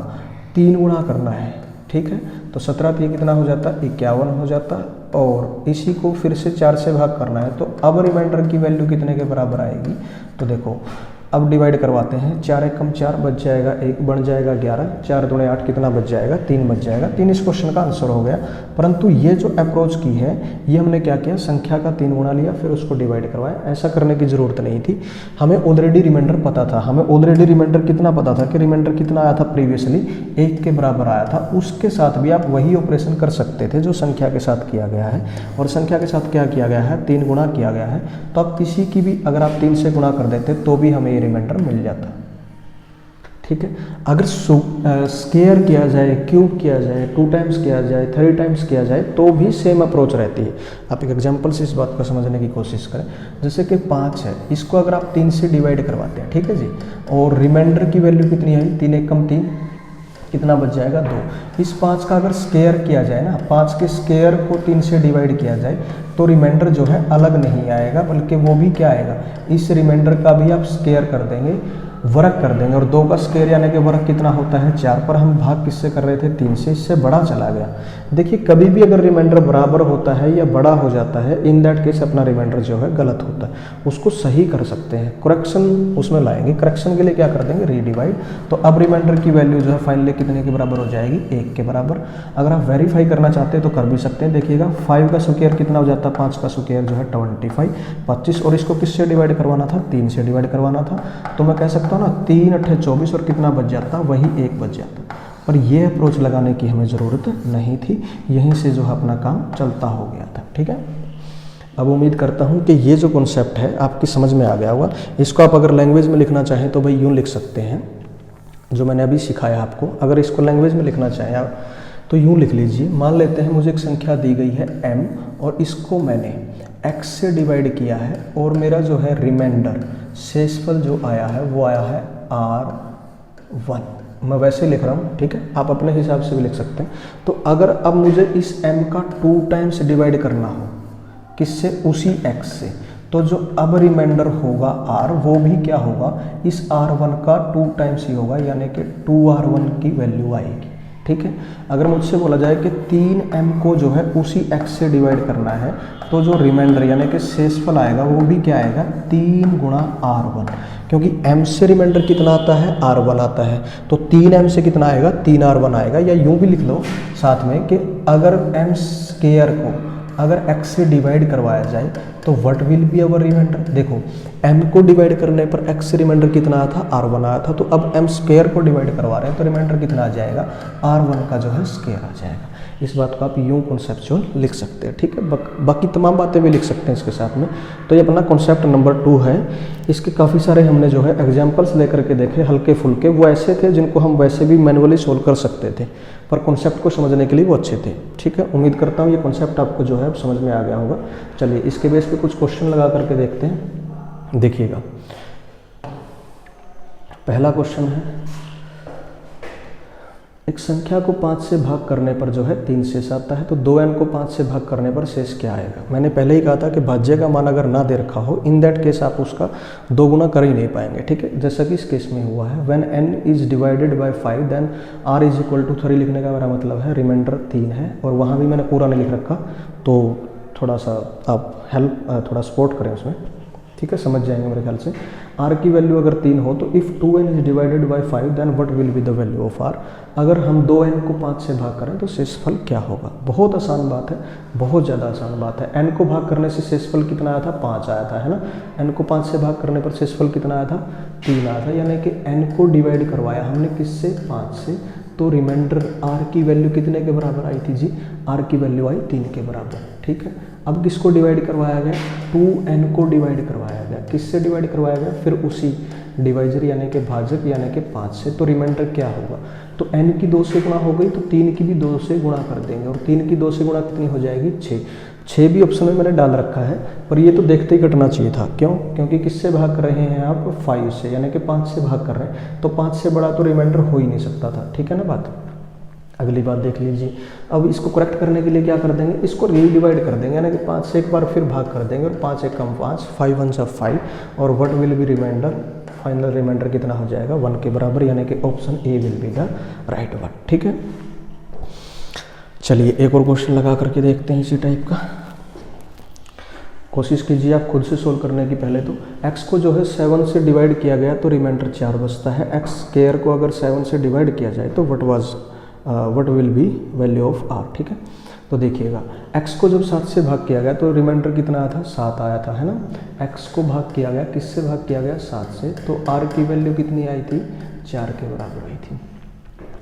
3 गुणा करना है, ठीक है? तो 17 पे कितना हो जाता, 51 हो जाता, और इसी को फिर से 4 से भाग करना है, तो अब रिमाइंडर की वैल्यू कितने के बराबर आएगी, तो देखो अब डिवाइड करवाते हैं, 4 एकम 4 बच जाएगा, 1 बन जाएगा 11, 4 दूनी 8 कितना बच जाएगा, 3 बच जाएगा। 3 इस क्वेश्चन का आंसर हो गया। परंतु ये जो अप्रोच की है, ये हमने क्या किया, संख्या का 3 गुणा लिया फिर उसको डिवाइड करवाया। ऐसा करने की ज़रूरत नहीं थी, हमें ऑलरेडी रिमाइंडर पता था। हमें ऑलरेडी रिमाइंडर कितना पता था कि रिमाइंडर कितना आया था प्रीवियसली, 1 के बराबर आया था। उसके साथ भी आप वही ऑपरेशन कर सकते थे जो संख्या के साथ किया गया है, और संख्या के साथ क्या किया गया है, 3 गुणा किया गया है। तो आप किसी की भी अगर आप 3 से गुणा कर देते तो भी हमें रिमाइंडर मिल जाता, ठीक है? अगर स्क्वायर किया जाए, क्यूब किया जाए, 2 टाइम्स किया जाए, 3 टाइम्स किया जाए, तो भी सेम अप्रोच रहती है। आप एक एग्जांपल से इस बात को समझने की कोशिश करें। जैसे कि 5 है, इसको अगर आप 3 से डिवाइड करवाते हैं, ठीक है जी, और रिमाइंडर की वैल्यू कितनी आई, 3 एकम 3, कितना बच जाएगा, 2। इस 5 का अगर स्क्वायर किया जाए ना, 5 के स्क्वायर को 3 से डिवाइड किया जाए तो रिमाइंडर जो है अलग नहीं आएगा, बल्कि वो भी क्या आएगा, इस रिमाइंडर का भी आप स्क्वायर कर देंगे, वर्ग कर देंगे, और 2 का स्क्वायर यानी कि वर्ग कितना होता है, 4। पर हम भाग किससे कर रहे थे, 3 से, इससे बड़ा चला गया। देखिए, कभी भी अगर रिमाइंडर बराबर होता है या बड़ा हो जाता है, इन दैट केस अपना रिमाइंडर जो है गलत होता है, उसको सही कर सकते हैं, करेक्शन उसमें लाएंगे। करेक्शन के लिए क्या कर देंगे, रीडिवाइड। तो अब रिमाइंडर की वैल्यू जो है फाइनली कितने के बराबर हो जाएगी, 1 के बराबर। अगर आप वेरीफाई करना चाहते हैं तो कर भी सकते हैं। देखिएगा, 5 का स्क्वायर कितना हो जाता है, 5 का स्क्वायर जो है 25, 25, और इसको किससे डिवाइड करवाना था, 3 से डिवाइड करवाना था। तो मैं कह सकता हूँ ना, 3 8 24, और कितना बच जाता, वही 1 बच जाता। पर ये अप्रोच लगाने की हमें ज़रूरत नहीं थी, यहीं से जो है अपना काम चलता हो गया था, ठीक है? अब उम्मीद करता हूँ कि ये जो कॉन्सेप्ट है आपकी समझ में आ गया होगा। इसको आप अगर लैंग्वेज में लिखना चाहें तो भाई यूँ लिख सकते हैं, जो मैंने अभी सिखाया आपको। अगर इसको लैंग्वेज में लिखना चाहें आप तो यूँ लिख लीजिए। मान लेते हैं मुझे एक संख्या दी गई है m, और इसको मैंने x से डिवाइड किया है, और मेरा जो है रिमाइंडर, शेषफल जो आया है वो आया है R1। मैं वैसे लिख रहा हूँ, ठीक है? आप अपने हिसाब से भी लिख सकते हैं। तो अगर अब मुझे इस m का 2 टाइम्स डिवाइड करना हो, किससे, उसी x से, तो जो अब रिमाइंडर होगा r, वो भी क्या होगा, इस r1 का 2 टाइम्स ही होगा, यानी कि 2r1 की वैल्यू आएगी। ठीक है, अगर मुझसे बोला जाए कि 3m को जो है उसी x से डिवाइड करना है, तो जो रिमाइंडर यानी कि शेषफल आएगा वो भी क्या आएगा, 3 गुणा r1, क्योंकि m से रिमाइंडर कितना आता है, r1 आता है, तो 3m से कितना आएगा, 3r1 आएगा। या यूँ भी लिख लो साथ में कि अगर m स्क्वायर को अगर x से डिवाइड करवाया जाए तो what will be our remainder. देखो m को डिवाइड करने पर x से रिमाइंडर कितना आया था, r1 आया था, तो अब m स्क्वायर को डिवाइड करवा रहे हैं तो रिमाइंडर कितना आ जाएगा, r1 का जो है स्क्वायर आ जाएगा। इस बात को आप यूँ कॉन्सेप्चुअल लिख सकते हैं। ठीक है, बाकी तमाम बातें भी लिख सकते हैं इसके साथ में। तो ये अपना कॉन्सेप्ट नंबर 2 है। इसके काफ़ी सारे हमने जो है एग्जाम्पल्स लेकर के देखे, हल्के फुल्के, वो ऐसे थे जिनको हम वैसे भी मैनुअली सोल्व कर सकते थे, पर कॉन्सेप्ट को समझने के लिए वो अच्छे थे। ठीक है, उम्मीद करता हूँ ये कॉन्सेप्ट आपको जो है समझ में आ गया होगा। चलिए इसके बेस पे कुछ क्वेश्चन लगा करके देखते हैं। देखिएगा, पहला क्वेश्चन है, एक संख्या को 5 से भाग करने पर जो है 3 शेष आता है, तो 2n को 5 से भाग करने पर शेष क्या आएगा। मैंने पहले ही कहा था कि भाज्य का मान अगर ना दे रखा हो, इन दैट केस आप उसका 2 गुना कर ही नहीं पाएंगे। ठीक है, जैसा कि इस केस में हुआ है, when n is divided by 5 then r is equal to 3। लिखने का मेरा मतलब है रिमाइंडर 3 है, और वहाँ भी मैंने पूरा नहीं लिख रखा, तो थोड़ा सा आप हेल्प थोड़ा सपोर्ट करें उसमें। ठीक है, समझ जाएंगे मेरे ख्याल से। r की वैल्यू अगर 3 हो तो if 2n is divided by 5 then what will be the value of r। अगर हम 2n को 5 से भाग करें तो शेषफल क्या होगा। बहुत आसान बात है, बहुत ज़्यादा आसान बात है। n को भाग करने से शेषफल कितना आया था, 5 आया था, है ना। n को 5 से भाग करने पर शेषफल कितना आया था, 3 आया था, यानी कि n को डिवाइड करवाया हमने किससे, 5 से, तो रिमाइंडर r की वैल्यू कितने के बराबर आई थी जी, r की वैल्यू आई 3 के बराबर। ठीक है, अब किसको डिवाइड करवाया गया, 2n को डिवाइड करवाया गया, किससे डिवाइड करवाया गया, फिर उसी डिवाइजर यानी कि भाजक यानी कि 5 से, तो रिमाइंडर क्या होगा, तो n की 2 से गुणा हो गई तो 3 की भी 2 से गुणा कर देंगे, और 3 की 2 से गुणा कितनी हो जाएगी, 6 भी ऑप्शन में मैंने डाल रखा है, पर ये तो देखते ही कटना चाहिए था। क्यों, क्योंकि किससे भाग कर रहे हैं आप, 5 से, यानी कि 5 से भाग कर रहे हैं, तो 5 से बड़ा तो रिमाइंडर हो ही नहीं सकता था। ठीक है ना बात। अगली बात देख लीजिए, अब इसको करेक्ट करने के लिए क्या कर देंगे, इसको रीडिवाइड कर देंगे, यानी कि 5 से एक बार फिर भाग कर देंगे, और 5 एक कम 5, 5 1 5, और what will be remainder, final remainder कितना हो जाएगा, 1 के बराबर, यानी कि option A will be the right one. ठीक है, चलिए एक और क्वेश्चन लगा करके देखते हैं इसी टाइप का। कोशिश कीजिए आप खुद से सोल्व करने की। पहले तो x को जो है 7 से डिवाइड किया गया तो रिमाइंडर 4 बचता है। x स्क्वायर को अगर 7 से डिवाइड किया जाए तो what will be value of r। ठीक है, तो देखिएगा x को जब 7 से भाग किया गया तो रिमाइंडर कितना आया था, 7 आया था, है ना। x को भाग किया गया, किससे भाग किया गया, 7 से, तो r की वैल्यू कितनी आई थी, 4 के बराबर आई थी।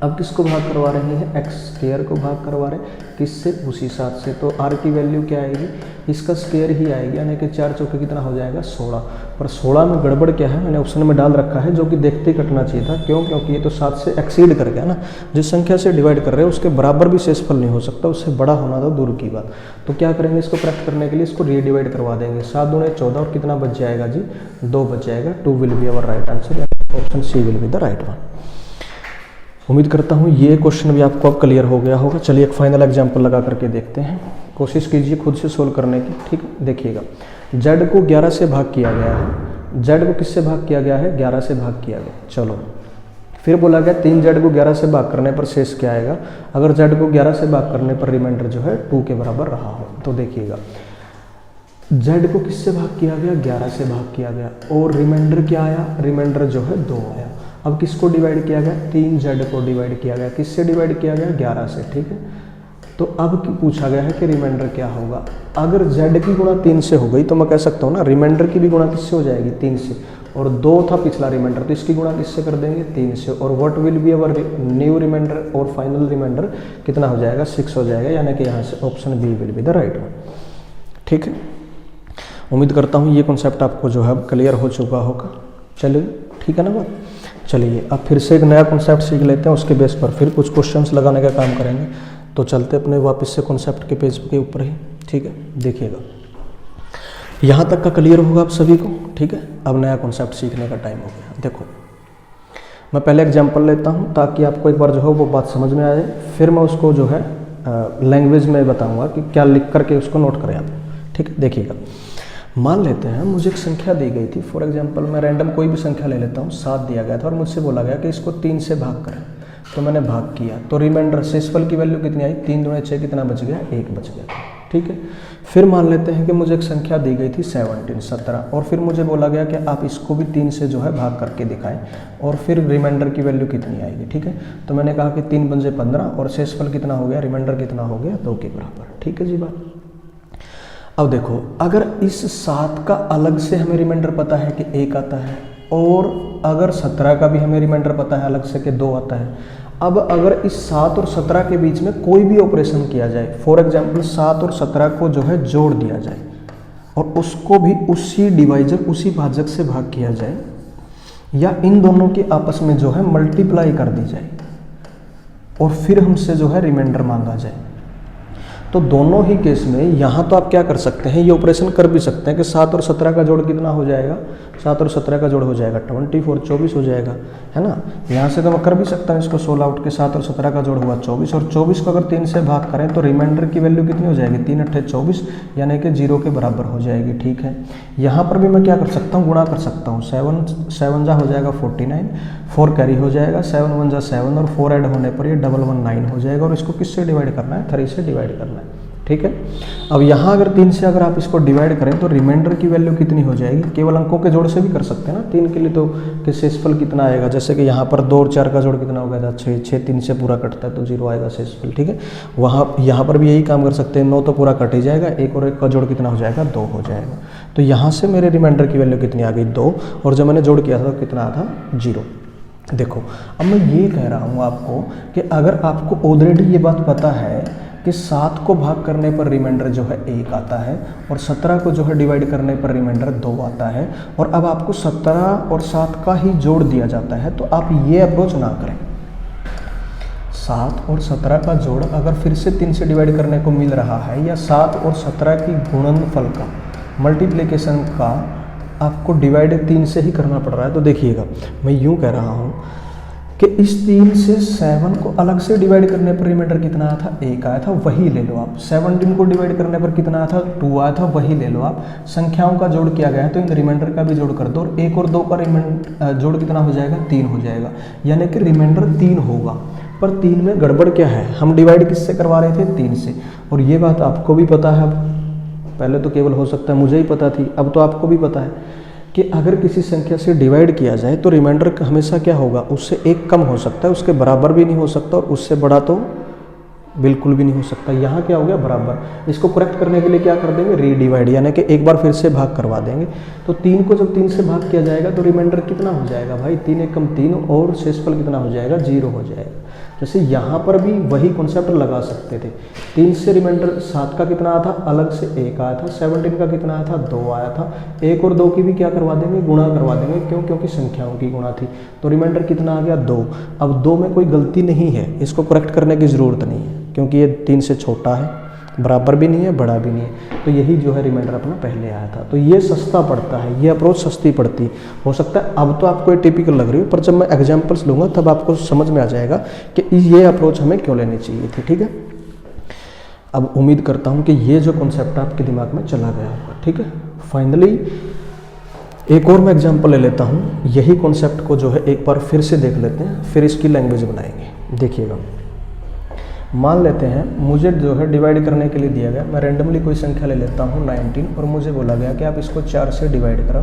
अब किसको भाग करवा रहे हैं, x स्क्वायर को भाग करवा रहे हैं, किससे, उसी 7 से, तो r की वैल्यू क्या आएगी, इसका स्क्वायर ही आएगी, यानी कि 4 चौके कितना हो जाएगा, 16। पर 16 में गड़बड़ क्या है, मैंने ऑप्शन में डाल रखा है, जो कि देखते ही कटना चाहिए था। क्यों, क्योंकि ये तो 7 से एक्सीड कर गया ना, जिस संख्या से डिवाइड कर रहे हैं उसके बराबर भी शेषफल नहीं हो सकता, उससे बड़ा होना तो दूर की बात। तो क्या करेंगे, इसको करेक्ट करने के लिए इसको रीडिवाइड करवा देंगे, 7 दूने 14, और कितना बच जाएगा जी, 2 बच जाएगा। 2 will be our right answer, option C will be the right one. उम्मीद करता हूँ ये क्वेश्चन भी आपको अब क्लियर हो गया होगा। चलिए एक फाइनल एग्जांपल लगा करके देखते हैं, कोशिश कीजिए खुद से सोल्व करने की। ठीक है, देखिएगा z को 11 से भाग किया गया है, z को किससे भाग किया गया है, 11 से भाग किया गया। चलो फिर बोला गया 3z को 11 से भाग करने पर शेष क्या आएगा, अगर z को 11 से भाग करने पर रिमाइंडर जो है 2 के बराबर रहा हो। तो देखिएगा z को किससे भाग किया गया, 11 से भाग किया गया, और रिमाइंडर क्या आया, रिमाइंडर जो है 2 आया। अब किसको डिवाइड किया गया, 3z को डिवाइड किया गया, किससे डिवाइड किया गया, 11 से। ठीक है, तो अब पूछा गया है कि रिमाइंडर क्या होगा। अगर z की गुणा 3 से हो गई तो मैं कह सकता हूँ ना, रिमाइंडर की भी गुणा किससे हो जाएगी, 3 से, और 2 था पिछला रिमाइंडर, तो इसकी गुणा किससे कर देंगे, 3 से, और what will be our new remainder और फाइनल रिमाइंडर कितना हो जाएगा, 6 हो जाएगा, यानी कि यहाँ से option B will be the right one. ठीक है, उम्मीद करता हूँ ये कॉन्सेप्ट आपको जो है क्लियर हो चुका होगा। चलिए ठीक है ना बात। चलिए अब फिर से एक नया कॉन्सेप्ट सीख लेते हैं, उसके बेस पर फिर कुछ क्वेश्चंस लगाने का काम करेंगे। तो चलते अपने वापस से कॉन्सेप्ट के पेज के ऊपर ही। ठीक है, देखिएगा यहाँ तक का क्लियर होगा आप सभी को। ठीक है, अब नया कॉन्सेप्ट सीखने का टाइम हो गया। देखो मैं पहले एग्जांपल लेता हूँ ताकि आपको एक बार जो है वो बात समझ में आ जाए, फिर मैं उसको जो है लैंग्वेज में बताऊँगा कि क्या लिख करके उसको नोट करें आप। ठीक है, देखिएगा मान लेते हैं मुझे एक संख्या दी गई थी, फॉर एग्जांपल मैं रैंडम कोई भी संख्या ले लेता हूँ, 7 दिया गया था और मुझसे बोला गया कि इसको 3 से भाग करें। तो मैंने भाग किया, तो रिमाइंडर शेषफल की वैल्यू कितनी आई, 3 दूनी 6, कितना बच गया, 1 बच गया। ठीक है। फिर मान लेते हैं कि मुझे एक संख्या दी गई थी 17 और फिर मुझे बोला गया कि आप इसको भी 3 से जो है भाग करके दिखाएं और फिर रिमाइंडर की वैल्यू कितनी आएगी। ठीक है। तो मैंने कहा कि 3 पंजे 15 और शेषफल कितना हो गया, रिमाइंडर कितना हो गया, 2 के बराबर। ठीक है जी बात। अब देखो, अगर इस 7 का अलग से हमें रिमाइंडर पता है कि 1 आता है और अगर 17 का भी हमें रिमाइंडर पता है अलग से कि 2 आता है। अब अगर इस 7 और 17 के बीच में कोई भी ऑपरेशन किया जाए, फॉर एग्जांपल 7 और 17 को जो है जोड़ दिया जाए और उसको भी उसी डिवाइजर उसी भाजक से भाग किया जाए, या इन दोनों की आपस में जो है मल्टीप्लाई कर दी जाए और फिर हमसे जो है रिमाइंडर मांगा जाए, तो दोनों ही केस में यहाँ तो आप क्या कर सकते हैं, ये ऑपरेशन कर भी सकते हैं कि 7 और 17 का जोड़ कितना हो जाएगा, 7 और 17 का जोड़ हो जाएगा 24 हो जाएगा, है ना। यहाँ से तो मैं कर भी सकता हूँ इसको सोल्व आउट के, 7 और 17 का जोड़ हुआ 24 और 24 को अगर 3 से भाग करें तो रिमाइंडर की वैल्यू कितनी हो जाएगी, 3 × 8 = 24, यानी कि 0 के बराबर हो जाएगी। ठीक है। यहाँ पर भी मैं क्या कर सकता हूँ, गुणा कर सकता हूँ, 7 जा हो जाएगा 49, 4 कैरी हो जाएगा, 7 1 जा 7 और 4 ऐड होने पर ये 119 हो जाएगा और इसको किससे डिवाइड करना है, 3 से डिवाइड करना है। ठीक है। अब यहाँ अगर 3 से अगर आप इसको डिवाइड करें तो रिमाइंडर की वैल्यू कितनी हो जाएगी, केवल अंकों के जोड़ से भी कर सकते हैं ना, 3 के लिए तो कि शेषफल कितना आएगा, जैसे कि यहाँ पर 2 और 4 का जोड़ कितना हो गया था 6, 3 से पूरा कटता है तो 0 आएगा शेषफल। ठीक है। वहाँ यहाँ पर भी यही काम कर सकते हैं, 9 तो पूरा कट ही जाएगा, 1 और 1 का जोड़ कितना हो जाएगा, 2 हो जाएगा। तो यहाँ से मेरे रिमाइंडर की वैल्यू कितनी आ गई, 2, और जब मैंने जोड़ किया था तो कितना था, 0। देखो, अब मैं ये कह रहा हूँ आपको कि अगर आपको ऑलरेडी ये बात पता है कि 7 को भाग करने पर रिमाइंडर जो है 1 आता है और 17 को जो है डिवाइड करने पर रिमाइंडर 2 आता है, और अब आपको 17 और 7 का ही जोड़ दिया जाता है, तो आप ये अप्रोच ना करें। 7 और 17 का जोड़ अगर फिर से 3 से डिवाइड करने को मिल रहा है, या 7 और 17 की गुणनफल का, मल्टीप्लिकेशन का आपको डिवाइड 3 से ही करना पड़ रहा है, तो देखिएगा मैं यूँ कह रहा हूँ कि इस 3 से 7 को अलग से डिवाइड करने पर रिमाइंडर कितना आया था, 1 आया था, वही ले लो आप। 17 को डिवाइड करने पर कितना आया था, 2 आया था, वही ले लो आप। संख्याओं का जोड़ किया गया है तो इन रिमाइंडर का भी जोड़ कर दो, और 1 और 2 का जोड़ कितना हो जाएगा, 3 हो जाएगा, यानी कि रिमाइंडर 3 होगा। पर 3 में गड़बड़ क्या है, हम डिवाइड किससे करवा रहे थे, 3 से, और ये बात आपको भी पता है। अब पहले तो केवल हो सकता है मुझे ही पता थी, अब तो आपको भी पता है कि अगर किसी संख्या से डिवाइड किया जाए तो रिमाइंडर हमेशा क्या होगा, उससे 1 कम हो सकता है, उसके बराबर भी नहीं हो सकता और उससे बड़ा तो बिल्कुल भी नहीं हो सकता। यहाँ क्या हो गया, बराबर। इसको करेक्ट करने के लिए क्या कर देंगे, रीडिवाइड, यानी कि एक बार फिर से भाग करवा देंगे। तो 3 को जब 3 से भाग किया जाएगा तो रिमाइंडर कितना हो जाएगा भाई, 3 × 1 = 3 और शेषफल कितना हो जाएगा, 0 हो जाएगा। जैसे यहाँ पर भी वही कॉन्सेप्ट लगा सकते थे। 3 से रिमाइंडर 7 का कितना आया था, अलग से 1 आया था। 17 का कितना आया था, 2 आया था। 1 और 2 की भी क्या करवा देंगे, गुणा करवा देंगे। क्यों, क्योंकि संख्याओं की गुणा थी। तो रिमाइंडर कितना आ गया, 2। अब 2 में कोई गलती नहीं है, इसको करेक्ट करने की ज़रूरत नहीं है, क्योंकि ये 3 से छोटा है, बराबर भी नहीं है, बड़ा भी नहीं है। तो यही जो है रिमाइंडर अपना पहले आया था। तो ये सस्ता पड़ता है, ये अप्रोच सस्ती पड़ती हो सकता है। अब तो आपको ये टिपिकल लग रही हो, पर जब मैं एग्जांपल्स लूँगा तब आपको समझ में आ जाएगा कि ये अप्रोच हमें क्यों लेनी चाहिए थी। ठीक है। अब उम्मीद करता हूँ कि ये जो कॉन्सेप्ट आपके दिमाग में चला गया होगा। ठीक है। फाइनली एक और मैं एग्जाम्पल ले लेता हूँ, यही कॉन्सेप्ट को जो है एक बार फिर से देख लेते हैं, फिर इसकी लैंग्वेज बनाएंगे। देखिएगा, मान लेते हैं मुझे जो है डिवाइड करने के लिए दिया गया, मैं रैंडमली कोई संख्या ले लेता हूँ 19, और मुझे बोला गया कि आप इसको 4 से डिवाइड करो।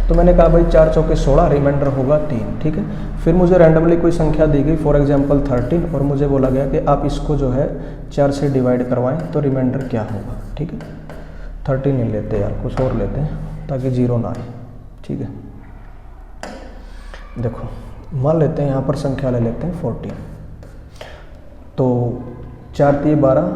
तो मैंने कहा भाई 4 चौके 16, रिमाइंडर होगा 3। ठीक है। फिर मुझे रैंडमली कोई संख्या दी गई, फॉर एग्जांपल 13, और मुझे बोला गया कि आप इसको जो है 4 से डिवाइड करवाएं तो रिमाइंडर क्या होगा। ठीक है। 13 नहीं लेते यार, कुछ और लेते हैं ताकि 0 ना आए। ठीक है। देखो, मान लेते हैं यहाँ पर संख्या ले लेते हैं 14। तो 4 × 3 = 12,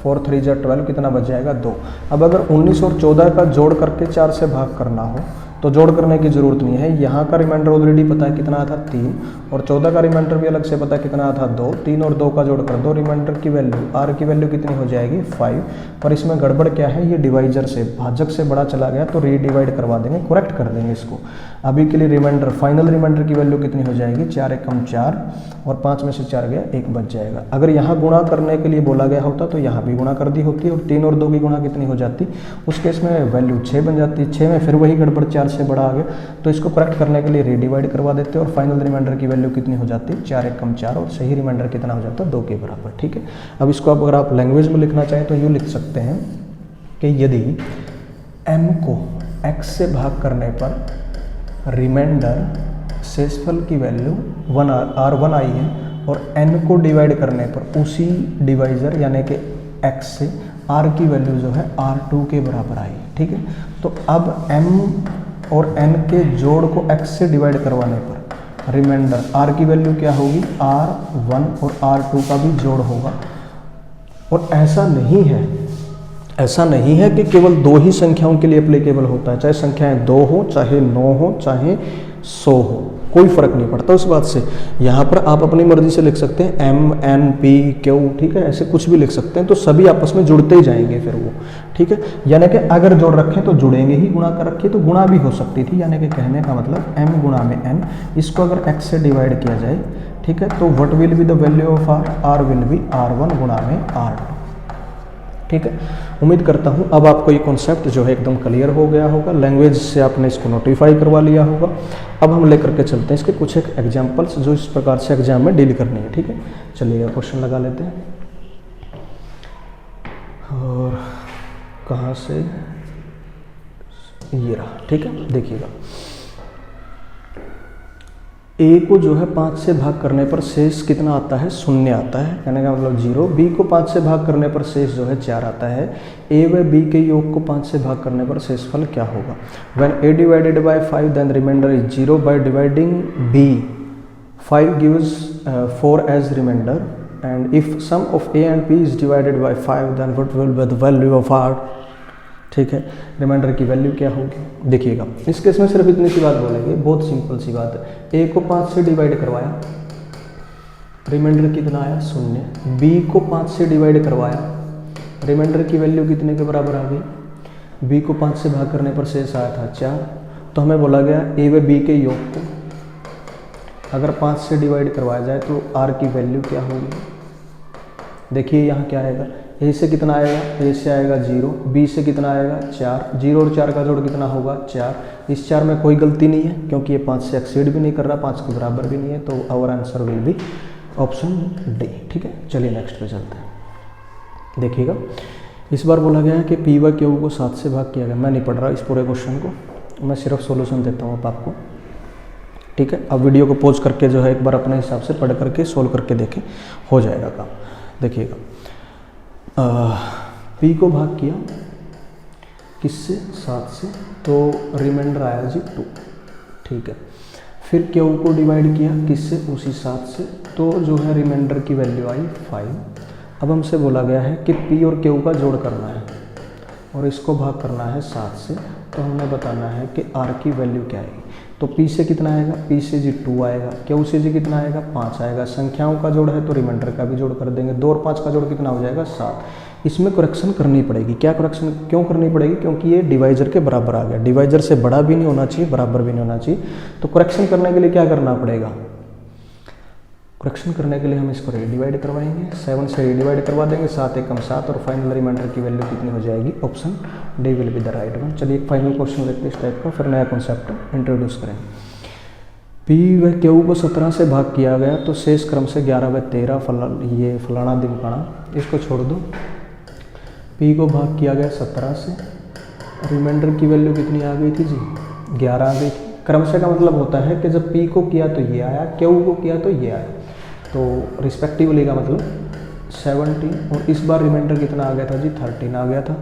4 × 3 = 12, कितना बच जाएगा, 2। अब अगर 19 और 14 का जोड़ करके 4 से भाग करना हो तो जोड़ करने की ज़रूरत नहीं है। यहाँ का रिमाइंडर ऑलरेडी पता है कितना था 3, और 14 का रिमाइंडर भी अलग से पता है कितना था 2। 3 और 2 का जोड़ कर दो, रिमाइंडर की वैल्यू आर की वैल्यू कितनी हो जाएगी 5। पर इसमें गड़बड़ क्या है, ये डिवाइजर से भाजक से बड़ा चला गया तो रीडिवाइड करवा देंगे, करेक्ट कर देंगे इसको। अभी के लिए रिमाइंडर, फाइनल रिमाइंडर की वैल्यू कितनी हो जाएगी 4 एकम 4, और 5 में से 4 गया 1 बच जाएगा। अगर यहाँ गुणा करने के लिए बोला गया होता तो यहाँ भी गुणा कर दी होती, और 3 और 2 की गुणा कितनी हो जाती, उस केस में वैल्यू 6 बन जाती। 6 में फिर वही गड़बड़ 4 से बड़ा आ गया, तो इसको करेक्ट करने के लिए रीडिवाइड करवा देते और फाइनल रिमाइंडर की वैल्यू कितनी हो जाती 4 एकम 4, और सही रिमाइंडर कितना हो जाता 2 के बराबर। ठीक है, अब इसको अगर आप लैंग्वेज में लिखना चाहें तो यूँ लिख सकते हैं कि यदि m को x से भाग करने पर रिमाइंडर शेषफल की वैल्यू R1 आई है, और n को डिवाइड करने पर उसी डिवाइजर यानी कि x से r की वैल्यू जो है R2 के बराबर आई। ठीक है, तो अब m और n के जोड़ को x से डिवाइड करवाने पर रिमाइंडर r की वैल्यू क्या होगी R1, और R2 का भी जोड़ होगा। और ऐसा नहीं है कि केवल 2 ही संख्याओं के लिए एप्लीकेबल होता है, चाहे संख्याएं 2 हो, चाहे 9 हो, चाहे 100 हो, कोई फर्क नहीं पड़ता उस बात से। यहाँ पर आप अपनी मर्जी से लिख सकते हैं m, n, p, q, ठीक है, ऐसे कुछ भी लिख सकते हैं, तो सभी आपस में जुड़ते ही जाएंगे फिर वो। ठीक है, यानी कि अगर जोड़ रखें तो जुड़ेंगे ही, गुणा कर रखे तो गुणा भी हो सकती थी, यानी कि कहने का मतलब m गुणा में n, इसको अगर x से डिवाइड किया जाए, ठीक है, तो what will be the value of r will be R1 गुणा में R2। ठीक है, उम्मीद करता हूँ अब आपको ये कॉन्सेप्ट जो है एकदम क्लियर हो गया होगा, लैंग्वेज से आपने इसको नोटिफाई करवा लिया होगा। अब हम लेकर के चलते हैं इसके कुछ एक एग्जांपल्स जो इस प्रकार से एग्जाम में डील करनी है। ठीक है, चलिए क्वेश्चन लगा लेते हैं, और कहाँ से, ये रहा। ठीक है, देखिएगा, a को जो है 5 से भाग करने पर शेष कितना आता है 0 आता है, कहने का मतलब 0। b को 5 से भाग करने पर शेष जो है 4 आता है। a व b के योग को 5 से भाग करने पर शेषफल क्या होगा। When a divided by 5 then the remainder is 0, by dividing b 5 gives 4 as remainder, and if sum of a and p is divided by 5 then what will be the value of r। ठीक है, reminder की वैल्यू क्या होगी। देखिएगा, इस case में सिर्फ इतनी सी बात बोलेंगे, बहुत सिंपल सी बात है। a को 5 से डिवाइड करवाया, रिमाइंडर कितना आया 0। b को 5 से डिवाइड करवाया, रिमाइंडर की वैल्यू कितने के बराबर आ गई, b को 5 से भाग करने पर शेष आया था 4। तो हमें बोला गया a व b के योग को अगर 5 से डिवाइड करवाया जाए तो r की वैल्यू क्या होगी। देखिए यहाँ क्या आएगा, a से कितना आएगा, a से आएगा 0, b से कितना आएगा 4, 0 और 4 का जोड़ कितना होगा 4। इस 4 में कोई गलती नहीं है क्योंकि ये 5 से एक्सीड भी नहीं कर रहा, 5 के बराबर भी नहीं है, तो our answer will be option D. ठीक है, चलिए नेक्स्ट पे चलते हैं। देखिएगा, इस बार बोला गया है कि p व q को 7 से भाग किया गया। मैं नहीं पढ़ रहा इस पूरे क्वेश्चन को, मैं सिर्फ सोल्यूशन देता हूँ आपको। ठीक है, अब वीडियो को पॉज करके जो है एक बार अपने हिसाब से पढ़ करके सोल्व करके देखें, हो जाएगा काम। देखिएगा, p को भाग किया किससे 7 से, तो रिमाइंडर आया जी 2। ठीक है, फिर q को डिवाइड किया किससे, उसी 7 से, तो जो है रिमाइंडर की वैल्यू आई 5। अब हमसे बोला गया है कि p और q का जोड़ करना है और इसको भाग करना है 7 से, तो हमें बताना है कि r की वैल्यू क्या आएगी। तो p से कितना आएगा, p से जी 2 आएगा, q से जी कितना आएगा 5 आएगा। संख्याओं का जोड़ है तो रिमाइंडर का भी जोड़ कर देंगे, 2 और 5 का जोड़ कितना हो जाएगा 7। इसमें करेक्शन करनी पड़ेगी। क्या करेक्शन क्यों करनी पड़ेगी, क्योंकि ये डिवाइजर के बराबर आ गया, डिवाइजर से बड़ा भी नहीं होना चाहिए, बराबर भी नहीं होना चाहिए। तो करेक्शन करने के लिए क्या करना पड़ेगा, करेक्शन करने के लिए हम इसको डिवाइड करवाएंगे, 7 से डिवाइड करवा देंगे, 7 एकम 7, और फाइनल रिमाइंडर की वैल्यू कितनी हो जाएगी, option D will be the right one. चलिए एक फाइनल क्वेश्चन देखते हैं इस टाइप का, फिर नया कॉन्सेप्ट इंट्रोड्यूस करेंगे। p व q को 17 से भाग किया गया, तो शेष क्रम से 11 व 13 ये फलाना दिमकाना, इसको छोड़ दो। p को भाग किया गया 17 से, रिमाइंडर की वैल्यू कितनी आ गई थी जी 11 आ गई थी। क्रम से का मतलब होता है कि जब p को किया तो ये आया, q को किया तो ये आया, तो रिस्पेक्टिवली का मतलब 17, और इस बार रिमाइंडर कितना आ गया था जी 13 आ गया था।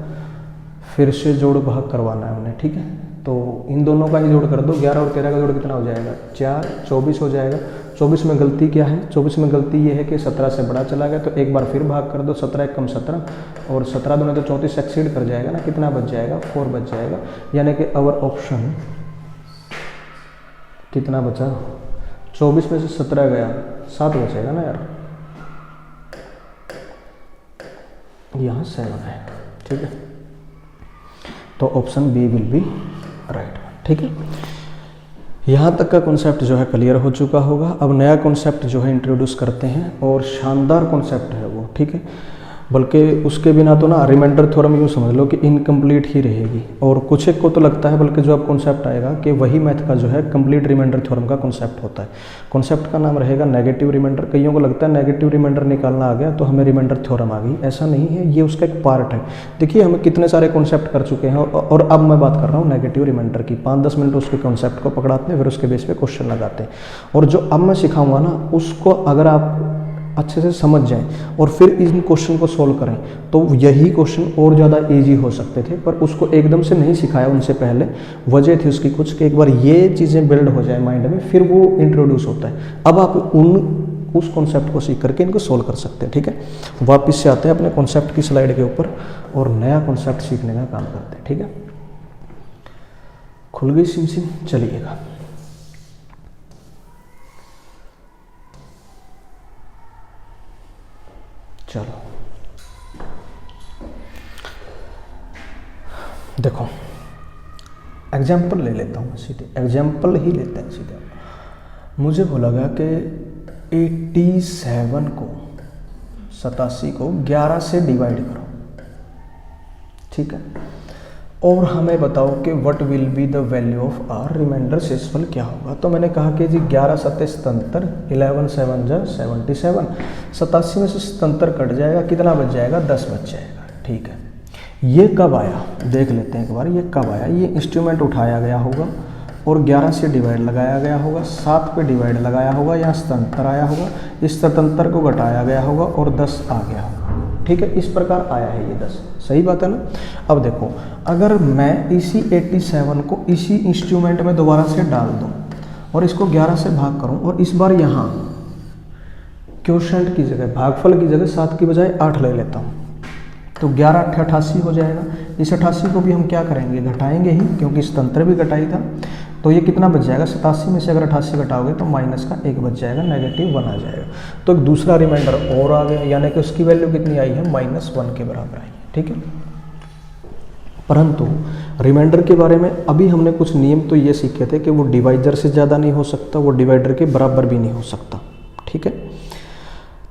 फिर से जोड़ भाग करवाना है उन्हें। ठीक है, तो इन दोनों का ही जोड़ कर दो, 11 और 13 का जोड़ कितना हो जाएगा 4, 24 हो जाएगा। 24 में गलती क्या है, 24 में गलती ये है कि 17 से बड़ा चला गया, तो एक बार फिर भाग कर दो, 17 एकम 17, और 17 दूने तो 34 एक्सीड कर जाएगा ना, कितना बच जाएगा 4 बच जाएगा। यानी कि आवर ऑप्शन कितना बचा, 24 में से 17 गया, 7 बचेगा ना यार, यहाँ 7 है, ठीक है। तो option B will be right, ठीक है। यहाँ तक का कॉन्सेप्ट जो है क्लियर हो चुका होगा। अब नया कॉन्सेप्ट जो है इंट्रोड्यूस करते हैं और शानदार कॉन्सेप्ट है वो, ठीक है। बल्कि उसके बिना तो ना रिमाइंडर थ्योरम यूँ समझ लो कि इनकम्प्लीट ही रहेगी। और कुछ एक को तो लगता है, बल्कि जो अब कॉन्सेप्ट आएगा कि वही मैथ का जो है कंप्लीट रिमाइंडर थ्योरम का कॉन्सेप्ट होता है। कॉन्सेप्ट का नाम रहेगा नेगेटिव रिमाइंडर। कईयों को लगता है नेगेटिव रिमाइंडर निकालना आ गया तो हमें रिमाइंडर थ्योरम आ गई, ऐसा नहीं है, ये उसका एक पार्ट है। देखिए हम कितने सारे कॉन्सेप्ट कर चुके हैं और अब मैं बात कर रहा हूँ नेगेटिव रिमाइंडर की। 5-10 मिनट उसके कॉन्सेप्ट को पकड़ाते हैं, फिर उसके बेस पे क्वेश्चन लगाते हैं। और जो अब मैं सिखाऊंगा ना, उसको अगर आप अच्छे से समझ जाएं और फिर इन क्वेश्चन को सोल्व करें तो यही क्वेश्चन और ज़्यादा इजी हो सकते थे, पर उसको एकदम से नहीं सिखाया उनसे पहले। वजह थी उसकी कुछ कि एक बार ये चीज़ें बिल्ड हो जाए माइंड में, फिर वो इंट्रोड्यूस होता है। अब आप उस कॉन्सेप्ट को सीख करके इनको सोल्व कर सकते हैं, ठीक है। वापस से आते हैं अपने कॉन्सेप्ट की स्लाइड के ऊपर और नया कॉन्सेप्ट सीखने का काम करते हैं, ठीक है। खुल गई सिम, चलिएगा। चलो देखो, एग्जाम्पल ले लेता हूँ, सीधे एग्जाम्पल ही लेते हैं सीधे। मुझे बोला गया कि 87 को 87 को 11 से डिवाइड करो, ठीक है। और हमें बताओ कि what will be the value of r remainder, शेषफल क्या होगा। तो मैंने कहा कि जी 11 सत्ते 77, 11 7 जा 77, 87 में से 77 कट जाएगा, कितना बच जाएगा, 10 बच जाएगा, ठीक है। ये कब आया देख लेते हैं एक बार, ये कब आया। ये इंस्ट्रूमेंट उठाया गया होगा और 11 से डिवाइड लगाया गया होगा, 7 पे डिवाइड लगाया होगा, यहाँ 77 आया होगा, इस 77 को घटाया गया होगा और 10 आ गया होगा, ठीक है। इस प्रकार आया है ये 10, सही बात है ना। अब देखो, अगर मैं इसी 87 को इसी इंस्ट्रूमेंट में दोबारा से डाल दूं और इसको 11 से भाग करूं और इस बार यहाँ क्वोशंट की जगह, भागफल की जगह 7 की बजाय 8 ले लेता हूँ, तो 11 8 88 हो जाएगा। इस 88 को भी हम क्या करेंगे, घटाएंगे ही, क्योंकि स्वतंत्र भी घटाई था। तो ये कितना बच जाएगा, 87 में से अगर 88 घटाओगे तो माइनस का 1 बच जाएगा, -1 आ जाएगा। तो एक दूसरा रिमाइंडर और आ गया, यानी कि उसकी वैल्यू कितनी आई है, -1 के बराबर आई है, ठीक है। परंतु रिमाइंडर के बारे में अभी हमने कुछ नियम तो ये सीखे थे कि वो डिवाइडर से ज़्यादा नहीं हो सकता, वो डिवाइडर के बराबर भी नहीं हो सकता, ठीक है।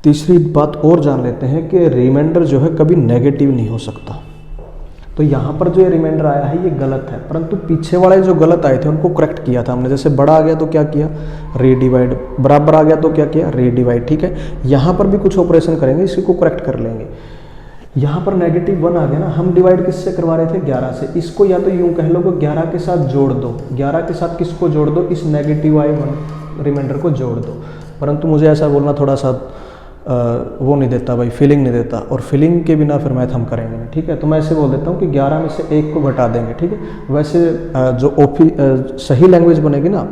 तीसरी बात और जान लेते हैं कि रिमाइंडर जो है कभी नेगेटिव नहीं हो सकता। तो यहाँ पर जो ये रिमाइंडर आया है ये गलत है, परंतु पीछे वाले जो गलत आए थे उनको करेक्ट किया था हमने। जैसे बड़ा आ गया तो क्या किया, रीडिवाइड, बराबर आ गया तो क्या किया, रीडिवाइड, ठीक है। यहाँ पर भी कुछ ऑपरेशन करेंगे, इसी को करेक्ट कर लेंगे। यहाँ पर -1 आ गया ना, हम डिवाइड किससे करवा रहे थे, 11 से। इसको या तो यूँ कह लो कि 11 के साथ जोड़ दो, 11 के साथ किसको जोड़ दो, इस -1 रिमाइंडर को जोड़ दो। परंतु मुझे ऐसा बोलना थोड़ा सा वो नहीं देता भाई, फीलिंग नहीं देता, और फीलिंग के बिना फिर मैथ हम करेंगे नहीं, ठीक है। तो मैं ऐसे बोल देता हूँ कि 11 में से 1 को घटा देंगे, ठीक है। वैसे जो सही लैंग्वेज बनेगी ना,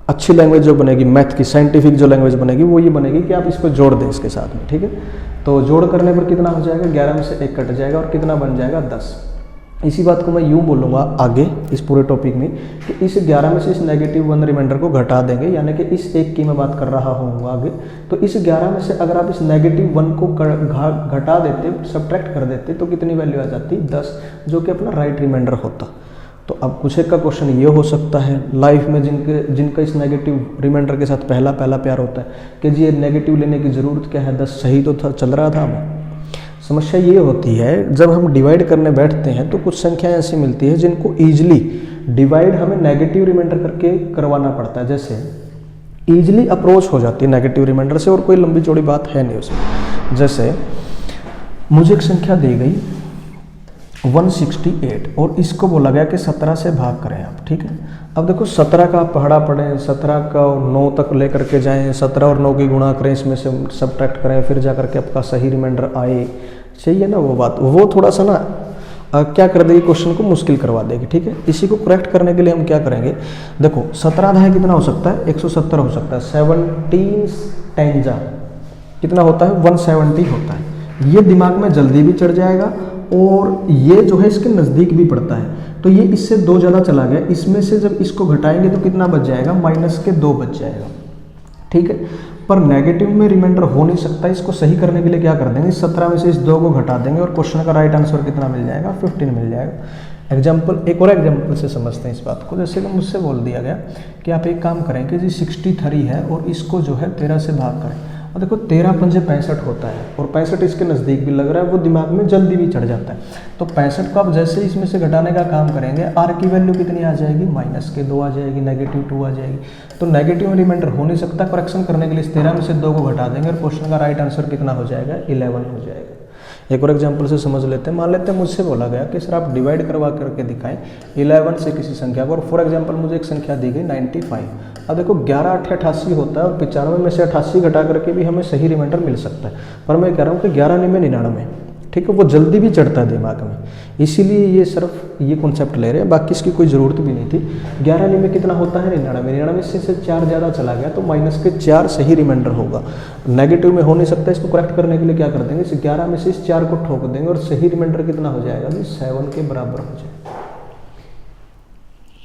अच्छी लैंग्वेज जो बनेगी मैथ की, साइंटिफिक जो लैंग्वेज बनेगी वो ये बनेगी कि आप इसको जोड़ दें इसके साथ में, ठीक है। तो जोड़ करने पर कितना हो जाएगा, 11 में से 1 कट जाएगा और कितना बन जाएगा, 10। इसी बात को मैं यूँ बोलूँगा आगे इस पूरे टॉपिक में कि इस 11 में से इस -1 रिमाइंडर को घटा देंगे, यानी कि इस 1 की मैं बात कर रहा हूँ आगे। तो इस 11 में से अगर आप इस -1 को घटा देते, सब्ट्रैक्ट कर देते, तो कितनी वैल्यू आ जाती, 10, जो कि अपना राइट रिमाइंडर होता। तो अब कुछ एक का क्वेश्चन ये हो सकता है लाइफ में जिनका इस नेगेटिव रिमाइंडर के साथ पहला प्यार होता है कि जी ये नेगेटिव लेने की ज़रूरत क्या है, 10 सही तो था, चल रहा था हमें। समस्या ये होती है जब हम डिवाइड करने बैठते हैं तो कुछ संख्याएं ऐसी मिलती है जिनको ईजिली डिवाइड हमें नेगेटिव रिमाइंडर करके करवाना पड़ता है। जैसे ईजिली अप्रोच हो जाती है नेगेटिव रिमाइंडर से और कोई लंबी चौड़ी बात है नहीं उसमें। जैसे मुझे एक संख्या दी गई 168 और इसको बोला गया कि 17 से भाग करें आप, ठीक है। अब देखो 17 का आप पहाड़ा पढ़ें, 17 का 9 तक लेकर के जाएं, 17 और 9 की गुणा करें, इसमें से सब्ट्रैक्ट करें, फिर जा करके आपका सही रिमाइंडर आए, चाहिए ना वो बात। वो थोड़ा सा ना क्या कर देगी, क्वेश्चन को मुश्किल करवा देगी, ठीक है। इसी को करेक्ट करने के लिए हम क्या करेंगे, देखो 17 है कितना हो सकता है, 170 हो सकता है, 17 10 जा कितना होता है, 170 होता है। ये दिमाग में जल्दी भी चढ़ जाएगा और ये जो है इसके नज़दीक भी पड़ता है। तो ये इससे 2 ज़्यादा चला गया, इसमें से जब इसको घटाएंगे तो कितना बच जाएगा, -2 बच जाएगा। ठीक है, पर नेगेटिव में रिमाइंडर हो नहीं सकता, इसको सही करने के लिए क्या कर देंगे, 17 में से इस 2 को घटा देंगे और क्वेश्चन का राइट आंसर कितना मिल जाएगा, 15 मिल जाएगा। एग्जाम्पल, एक और एग्जाम्पल से समझते हैं इस बात को। जैसे कि मुझसे बोल दिया गया कि आप एक काम करें कि जी 63 है और इसको जो है 13 से भाग करें, और देखो 13 पंजे 65 होता है और 65 इसके नज़दीक भी लग रहा है, वो दिमाग में जल्दी भी चढ़ जाता है। तो 65 को आप जैसे इसमें से घटाने का काम करेंगे, आर की वैल्यू कितनी आ जाएगी, -2 आ जाएगी, -2 आ जाएगी। तो नेगेटिव में रिमाइंडर हो नहीं सकता, करेक्शन करने के लिए इस 13 में से 2 को घटा देंगे और क्वेश्चन का राइट आंसर कितना हो जाएगा, 11 हो जाएगा। एक और एग्जाम्पल से समझ लेते हैं। मान लेते हैं मुझसे बोला गया कि सर आप डिवाइड करवा करके दिखाएं 11 से किसी संख्या को, और फॉर एग्जाम्पल मुझे एक संख्या दी गई 95। अब देखो 11 8 88 होता है और 95 में से 88 घटा करके भी हमें सही रिमाइंडर मिल सकता है, पर मैं कह रहा हूँ कि 11 9 99, ठीक है, वो जल्दी भी चढ़ता है दिमाग में, इसीलिए ये सिर्फ ये कॉन्सेप्ट ले रहे हैं, बाकी इसकी कोई ज़रूरत भी नहीं थी। 11 9 में कितना होता है, 99, 99 से 4 ज़्यादा चला गया तो -4 सही रिमाइंडर होगा। नेगेटिव में हो नहीं सकता, इसको करेक्ट करने के लिए क्या कर देंगे, इस 11 में से इस 4 को ठोक देंगे और सही रिमाइंडर कितना हो जाएगा, 7 के बराबर हो जाएगा।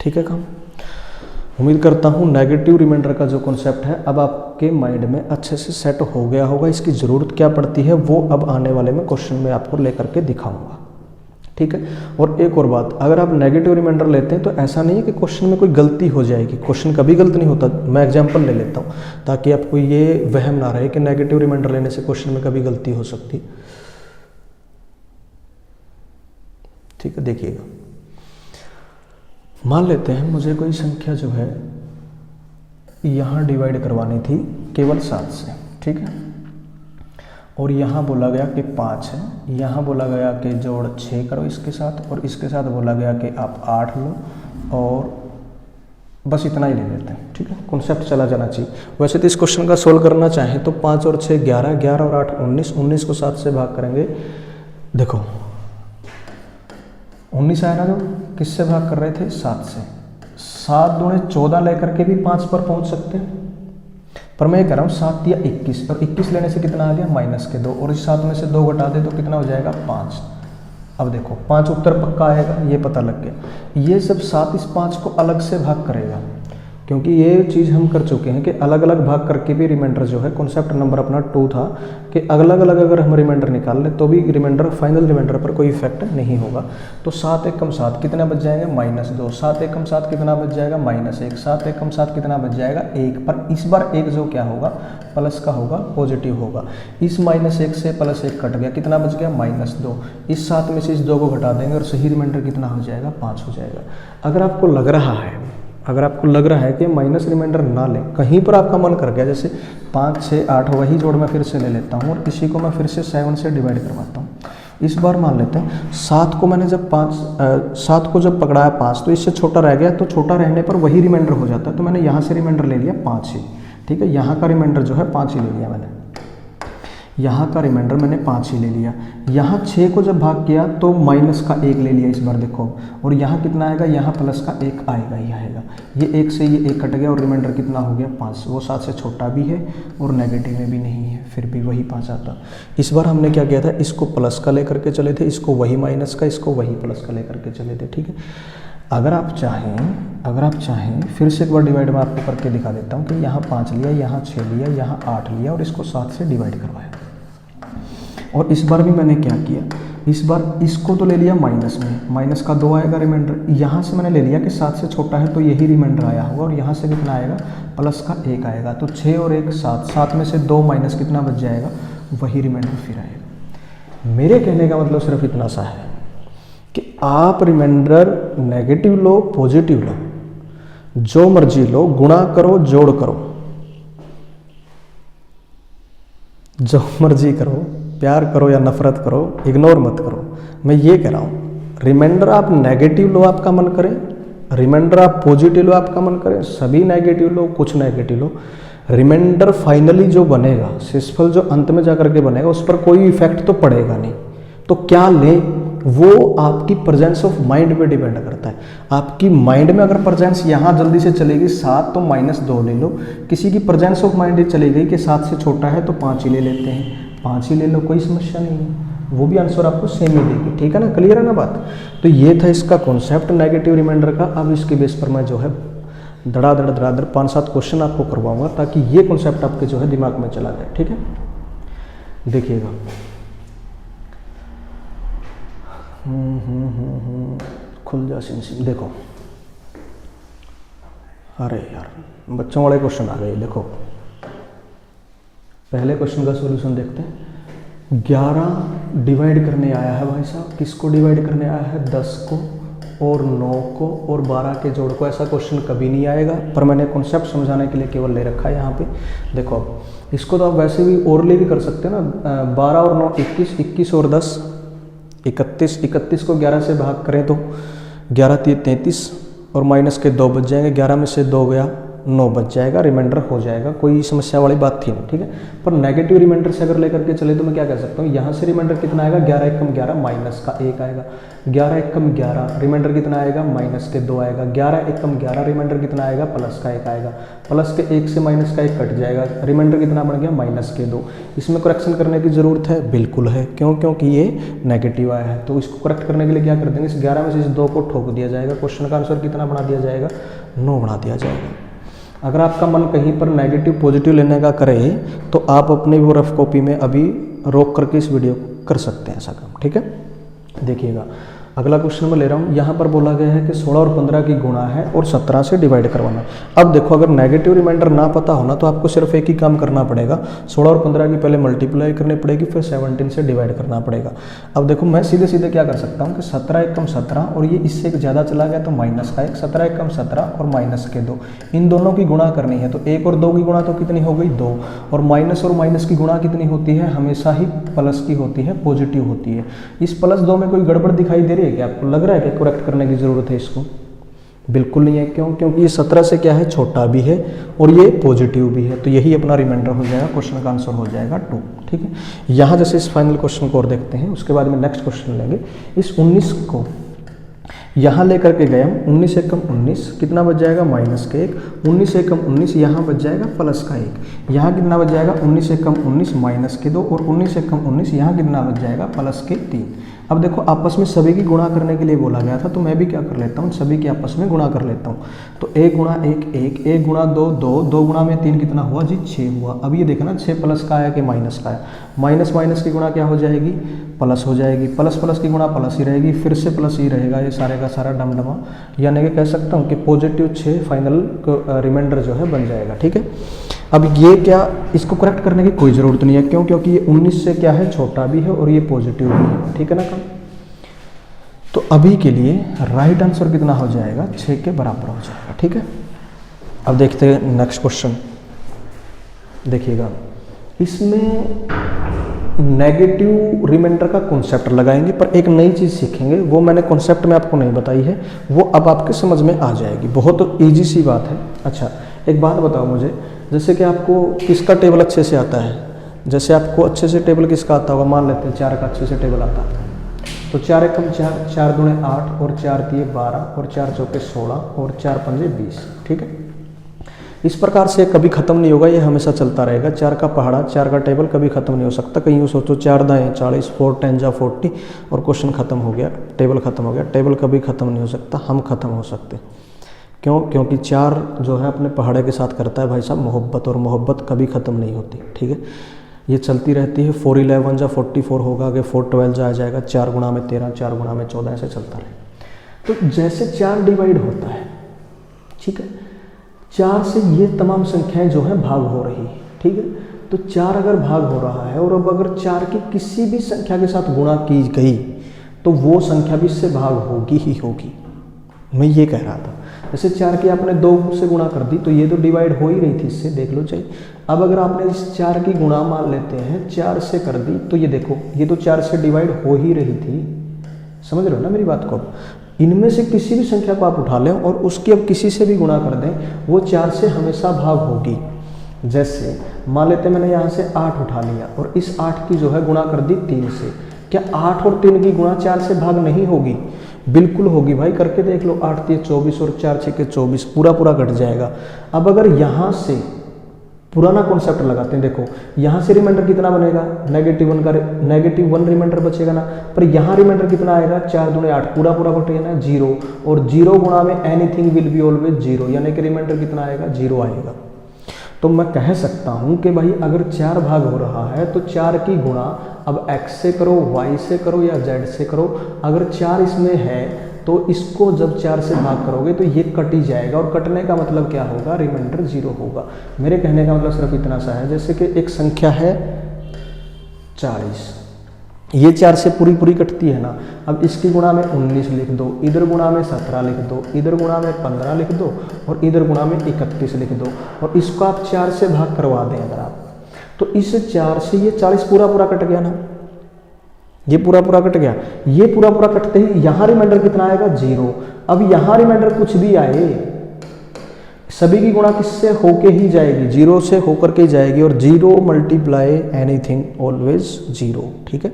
ठीक है काम। उम्मीद करता हूँ नेगेटिव रिमाइंडर का जो कॉन्सेप्ट है अब आपके माइंड में अच्छे से सेट हो गया होगा। इसकी ज़रूरत क्या पड़ती है वो अब आने वाले में क्वेश्चन में आपको लेकर के दिखाऊंगा। ठीक है, और एक और बात, अगर आप नेगेटिव रिमाइंडर लेते हैं तो ऐसा नहीं है कि क्वेश्चन में कोई गलती हो जाएगी, क्वेश्चन कभी गलत नहीं होता। मैं एग्जाम्पल ले लेता हूँ ताकि आपको ये वहम ना रहे कि नेगेटिव रिमाइंडर लेने से क्वेश्चन में कभी गलती हो सकती। ठीक है, देखिएगा, मान लेते हैं मुझे कोई संख्या जो है यहाँ डिवाइड करवानी थी केवल 7 से, ठीक है, और यहाँ बोला गया कि 5 है, यहाँ बोला गया कि जोड़ 6 करो इसके साथ, और इसके साथ बोला गया कि आप 8 लो, और बस इतना ही ले लेते हैं। ठीक है, कॉन्सेप्ट चला जाना चाहिए। वैसे तो इस क्वेश्चन का सोल्व करना चाहें तो 5 और 6 11, 11 और 8 19, 19 को 7 से भाग करेंगे, देखो 19 आया ना, जो किससे भाग कर रहे थे, 7 से, 7 दूने 14 लेकर के भी 5 पर पहुंच सकते हैं, पर मैं ये कह रहा हूँ 7 या 21, और 21 लेने से कितना आ गया, -2, और इस 7 में से 2 घटा दे तो कितना हो जाएगा, 5। अब देखो 5 उत्तर पक्का आएगा, ये पता लग गया। ये सब 7 इस 5 को अलग से भाग करेगा, क्योंकि ये चीज़ हम कर चुके हैं कि अलग अलग भाग करके भी रिमाइंडर जो है, कॉन्सेप्ट नंबर अपना 2 था कि अलग अलग अगर हम रिमाइंडर निकाल लें तो भी रिमाइंडर, फाइनल रिमाइंडर पर कोई इफेक्ट नहीं होगा। तो 7 1 कम 7 कितना बच जाएगा, -2, 7 1 कम 7 कितना बच जाएगा, -1, 7 1 कम 7 कितना बच जाएगा, 1। पर इस बार 1 जो क्या होगा, प्लस का होगा, पॉजिटिव होगा। इस -1 से +1 कट गया, कितना बच गया, -2। इस 7 में से इस 2 को घटा देंगे और सही रिमाइंडर कितना हो जाएगा, 5 हो जाएगा। अगर आपको लग रहा है कि माइनस रिमाइंडर ना लें, कहीं पर आपका मन कर गया, जैसे 5 6 8 वही जोड़ मैं फिर से ले लेता हूँ और इसी को मैं फिर से 7 से डिवाइड करवाता हूँ। इस बार मान लेते हैं 7 को मैंने जब 7 को जब पकड़ाया 5, तो इससे छोटा रह गया, तो छोटा रहने पर वही रिमाइंडर हो जाता है, तो मैंने यहाँ से रिमाइंडर ले लिया 5 ही। ठीक है, यहाँ का रिमाइंडर जो है 5 ही ले लिया मैंने, यहाँ का रिमाइंडर मैंने 5 ही ले लिया। यहाँ 6 को जब भाग किया तो माइनस का 1 ले लिया इस बार, देखो, और यहाँ कितना आएगा, यहाँ प्लस का 1 आएगा ही आएगा। ये 1 से ये 1 कट गया और रिमाइंडर कितना हो गया, 5। वो 7 से छोटा भी है और नेगेटिव में भी नहीं है, फिर भी वही 5 आता। इस बार हमने क्या किया था, इसको प्लस का लेकर के चले थे, इसको वही माइनस का, इसको वही प्लस का लेकर के चले थे। ठीक है, अगर आप चाहें फिर से एक बार डिवाइड में आपको करके दिखा देता हूँ कि यहाँ 5 लिया, यहाँ 6 लिया, यहाँ 8 लिया और इसको 7 से डिवाइड करवाया। और इस बार भी मैंने क्या किया, इस बार इसको तो ले लिया माइनस में, माइनस का 2 आएगा रिमाइंडर। यहाँ से मैंने ले लिया कि 7 से छोटा है तो यही रिमाइंडर आया होगा, और यहाँ से कितना आएगा, प्लस का 1 आएगा। तो 6 और 1 7, 7 में से 2 माइनस कितना बच जाएगा, वही रिमाइंडर फिर आएगा। मेरे कहने का मतलब सिर्फ इतना सा है कि आप रिमाइंडर नेगेटिव लो, पॉजिटिव लो, जो मर्जी लो, गुणा करो, जोड़ करो, जो मर्जी करो, प्यार करो या नफरत करो, इग्नोर मत करो। मैं ये कह रहा हूँ, रिमाइंडर आप नेगेटिव लो आपका मन करे, रिमाइंडर आप पॉजिटिव लो आपका मन करे, सभी नेगेटिव लो, कुछ नेगेटिव लो, रिमाइंडर फाइनली जो बनेगा, शेषफल जो अंत में जाकर के बनेगा, उस पर कोई इफेक्ट तो पड़ेगा नहीं। तो क्या लें, वो आपकी प्रेजेंस ऑफ माइंड पे डिपेंड करता है। आपकी माइंड में अगर प्रेजेंस यहाँ जल्दी से चलेगी 7, तो -2 ले लो। किसी की प्रेजेंस ऑफ माइंड चली गई कि 7 से छोटा है तो 5 ही ले लेते हैं, 5 ही ले लो, कोई समस्या नहीं है। वो भी आंसर आपको सेम ही देगी, ठीक है ना, क्लियर है ना बात। तो ये था इसका कॉन्सेप्ट नेगेटिव रिमाइंडर का। अब इसके बेस पर मैं जो है धड़ाधड़ 5-7 क्वेश्चन आपको करवाऊंगा ताकि ये कॉन्सेप्ट आपके जो है दिमाग में चला जाए, ठीक है। देखिएगा खुल जा सिम देखो, अरे यार बच्चों वाले क्वेश्चन आ गए। देखो पहले क्वेश्चन का सॉल्यूशन देखते हैं। 11 डिवाइड करने आया है भाई साहब, किसको डिवाइड करने आया है, 10 को और 9 को और 12 के जोड़ को। ऐसा क्वेश्चन कभी नहीं आएगा, पर मैंने कॉन्सेप्ट समझाने के लिए केवल ले रखा है यहाँ पे। देखो अब इसको तो आप वैसे भी ओरली भी कर सकते हैं ना, 12 और 9 21, 21 और 10 31, 31 को 11 से भाग करें तो 11 3 33 और माइनस के 2 बच जाएंगे, 11 में से 2 गया 9 बच जाएगा, रिमाइंडर हो जाएगा, कोई समस्या वाली बात थी नहीं, ठीक है। पर नेगेटिव रिमाइंडर से अगर लेकर के चले तो मैं क्या कह सकता हूँ, यहाँ से रिमाइंडर कितना आएगा, 11 एकम 11 माइनस का 1 आएगा, 11 एकम 11 रिमाइंडर कितना आएगा, माइनस के 2 आएगा, 11 एकम 11 रिमाइंडर कितना आएगा, प्लस का 1 आएगा, प्लस के 1 से माइनस का 1 कट जाएगा, रिमाइंडर कितना बन गया, माइनस के 2। इसमें करेक्शन करने की ज़रूरत है, बिल्कुल है, क्यों, क्योंकि ये नेगेटिव आया है। तो इसको करेक्ट करने के लिए क्या कर देंगे, इस 11 में से इस 2 को ठोक दिया जाएगा, क्वेश्चन का आंसर कितना बना दिया जाएगा, 9 बना दिया जाएगा। अगर आपका मन कहीं पर नेगेटिव पॉजिटिव लेने का करे तो आप अपनी वो रफ कॉपी में अभी रोक करके इस वीडियो को कर सकते हैं ऐसा काम, ठीक है। देखिएगा अगला क्वेश्चन मैं ले रहा हूँ, यहाँ पर बोला गया है कि 16 और 15 की गुणा है और 17 से डिवाइड करवाना। अब देखो अगर नेगेटिव रिमाइंडर ना पता होना तो आपको सिर्फ एक ही काम करना पड़ेगा, 16 और 15 की पहले मल्टीप्लाई करनी पड़ेगी, फिर 17 से डिवाइड करना पड़ेगा। अब देखो मैं सीधे सीधे क्या कर सकता हूँ कि 17 एकम 17 और ये इससे ज़्यादा चला गया तो माइनस का 1, 17 एकम 17 और माइनस के 2, इन दोनों की गुणा करनी है। तो 1 और 2 की गुणा तो कितनी हो गई, 2, और माइनस की गुणा कितनी होती है, हमेशा ही प्लस की होती है, पॉजिटिव होती है। इस प्लस 2 में कोई गड़बड़ दिखाई दे रही है क्या, आपको लग रहा है कि करेक्ट करने की ज़रूरत है इसको, बिल्कुल नहीं है। क्यों, क्योंकि ये 17 से क्या है, छोटा भी है और ये पॉजिटिव भी है, तो यही अपना रिमाइंडर हो जाएगा, क्वेश्चन का आंसर हो जाएगा 2, ठीक है। यहाँ जैसे इस फाइनल क्वेश्चन को और देखते हैं, उसके बाद में नेक्स्ट क्वेश्चन लेंगे। इस 19 को यहाँ लेकर के गए हम, 19 एकम 19 कितना बच जाएगा, माइनस के 1, 19 एकम 19 यहाँ बच जाएगा प्लस का 1, यहाँ कितना बच जाएगा, 19 एकम 19 माइनस के 2 और 19 एकम 19 यहाँ कितना बच जाएगा, प्लस के 3। अब देखो आपस में सभी की गुणा करने के लिए बोला गया था, तो मैं भी क्या कर लेता हूँ, सभी की आपस में गुणा कर लेता हूँ। तो 1 गुणा 1 1, 1 गुणा 2 2, 2 गुणा में 3 कितना हुआ जी, 6 हुआ। अब ये देखो ना 6 प्लस का आया कि माइनस का आया, माइनस माइनस की गुणा क्या हो जाएगी, प्लस हो जाएगी, प्लस प्लस की गुणा प्लस ही रहेगी, फिर से प्लस ही रहेगा, ये सारे का सारा डमडमा, यानी कि कह सकता हूँ कि पॉजिटिव 6 फाइनल रिमाइंडर जो है बन जाएगा, ठीक है। अब ये क्या, इसको करेक्ट करने की कोई ज़रूरत नहीं है, क्यों, क्योंकि ये 19 से क्या है, छोटा भी है और ये पॉजिटिव भी है, ठीक है ना काम। तो अभी के लिए राइट आंसर कितना हो जाएगा, 6 के बराबर हो जाएगा, ठीक है। अब देखते हैं नेक्स्ट क्वेश्चन। देखिएगा इसमें नेगेटिव रिमाइंडर का कॉन्सेप्ट लगाएंगे, पर एक नई चीज़ सीखेंगे, वो मैंने कॉन्सेप्ट में आपको नहीं बताई है, वो अब आपके समझ में आ जाएगी, बहुत ईजी सी बात है। अच्छा एक बात बताओ मुझे, जैसे कि आपको किसका टेबल अच्छे से आता है, जैसे आपको अच्छे से टेबल किसका आता होगा, मान लेते हैं 4 का अच्छे से टेबल आता है, तो 4 एकम 4, 4 दूने 8 और 4 तिये 12 और 4 चौके 16 और 4 पंजे 20, ठीक है। इस प्रकार से कभी ख़त्म नहीं होगा, ये हमेशा चलता रहेगा। 4 का पहाड़ा, 4 का टेबल कभी ख़त्म नहीं हो सकता। कहीं यूँ सोचो 4 दाएँ 40, 4 10 जा 40 और क्वेश्चन ख़त्म हो गया, टेबल ख़त्म हो गया। टेबल कभी ख़त्म नहीं हो सकता, हम ख़त्म हो सकते। क्यों, क्योंकि 4 जो है अपने पहाड़े के साथ करता है भाई साहब मोहब्बत, और मोहब्बत कभी ख़त्म नहीं होती, ठीक है। ये चलती रहती है। 4 11 जा 44 होगा, आगे 4 12 जा आ जाएगा, 4 गुणा में 13, 4 गुणा में 14, ऐसे चलता रहे। तो जैसे 4 डिवाइड होता है, ठीक है, 4 से ये तमाम संख्याएं जो है भाग हो रही है, ठीक है। तो 4 अगर भाग हो रहा है और अब अगर 4 की किसी भी संख्या के साथ गुणा की गई तो वो संख्या भी इससे भाग होगी ही होगी। मैं ये कह रहा था, जैसे 4 की आपने 2 से गुणा कर दी तो ये तो डिवाइड हो ही रही थी, इससे देख लो चाहिए। अब अगर आपने इस 4 की गुणा मान लेते हैं 4 से कर दी, तो ये देखो ये तो 4 से डिवाइड हो ही रही थी, समझ रहे हो ना मेरी बात को। इनमें से किसी भी संख्या को आप उठा लें और उसकी अब किसी से भी गुणा कर दें, वो 4 से हमेशा भाग होगी। जैसे मान लेते मैंने यहाँ से 8 उठा लिया और इस 8 की जो है गुणा कर दी 3 से, क्या 8 और 3 की गुणा 4 से भाग नहीं होगी? बिल्कुल होगी भाई, करके देख लो। 8 3 24 और 4 6 24, पूरा पूरा कट जाएगा। अब अगर यहाँ से पुराना कॉन्सेप्ट लगाते हैं। देखो यहाँ से रिमाइंडर कितना बनेगा, -1 रिमाइंडर बचेगा ना, पर यहाँ रिमाइंडर कितना आएगा, 4 दूनी 8, पूरा पूरा बटेगा ना 0, और 0 गुणा में एनीथिंग विल बी ऑलवेज 0, यानी कि रिमाइंडर कितना आएगा, 0 आएगा। तो मैं कह सकता हूँ कि भाई अगर 4 भाग हो रहा है तो 4 की गुणा अब x से करो, y से करो या z से करो। अगर 4 इसमें है तो इसको जब 4 से भाग करोगे तो ये कट ही जाएगा, और कटने का मतलब क्या होगा, रिमाइंडर 0 होगा। मेरे कहने का मतलब सिर्फ इतना सा है, जैसे कि एक संख्या है 40, ये 4 से पूरी पूरी कटती है ना, अब इसकी गुणा में 19 लिख दो, इधर गुणा में 17 लिख दो, इधर गुणा में 15 लिख दो, और इधर गुणा में 31 लिख दो, और इसको आप 4 से भाग करवा दें अगर आप, तो इस 4 से ये 40 पूरा पूरा कट गया ना, ये पूरा पूरा कट गया। ये पूरा पूरा कटते ही यहाँ रिमाइंडर कितना आएगा, 0। अब यहाँ रिमाइंडर कुछ भी आए, सभी की गुणा किससे होके ही जाएगी, 0 से होकर के जाएगी, और 0 मल्टीप्लाई एनीथिंग ऑलवेज 0, ठीक है।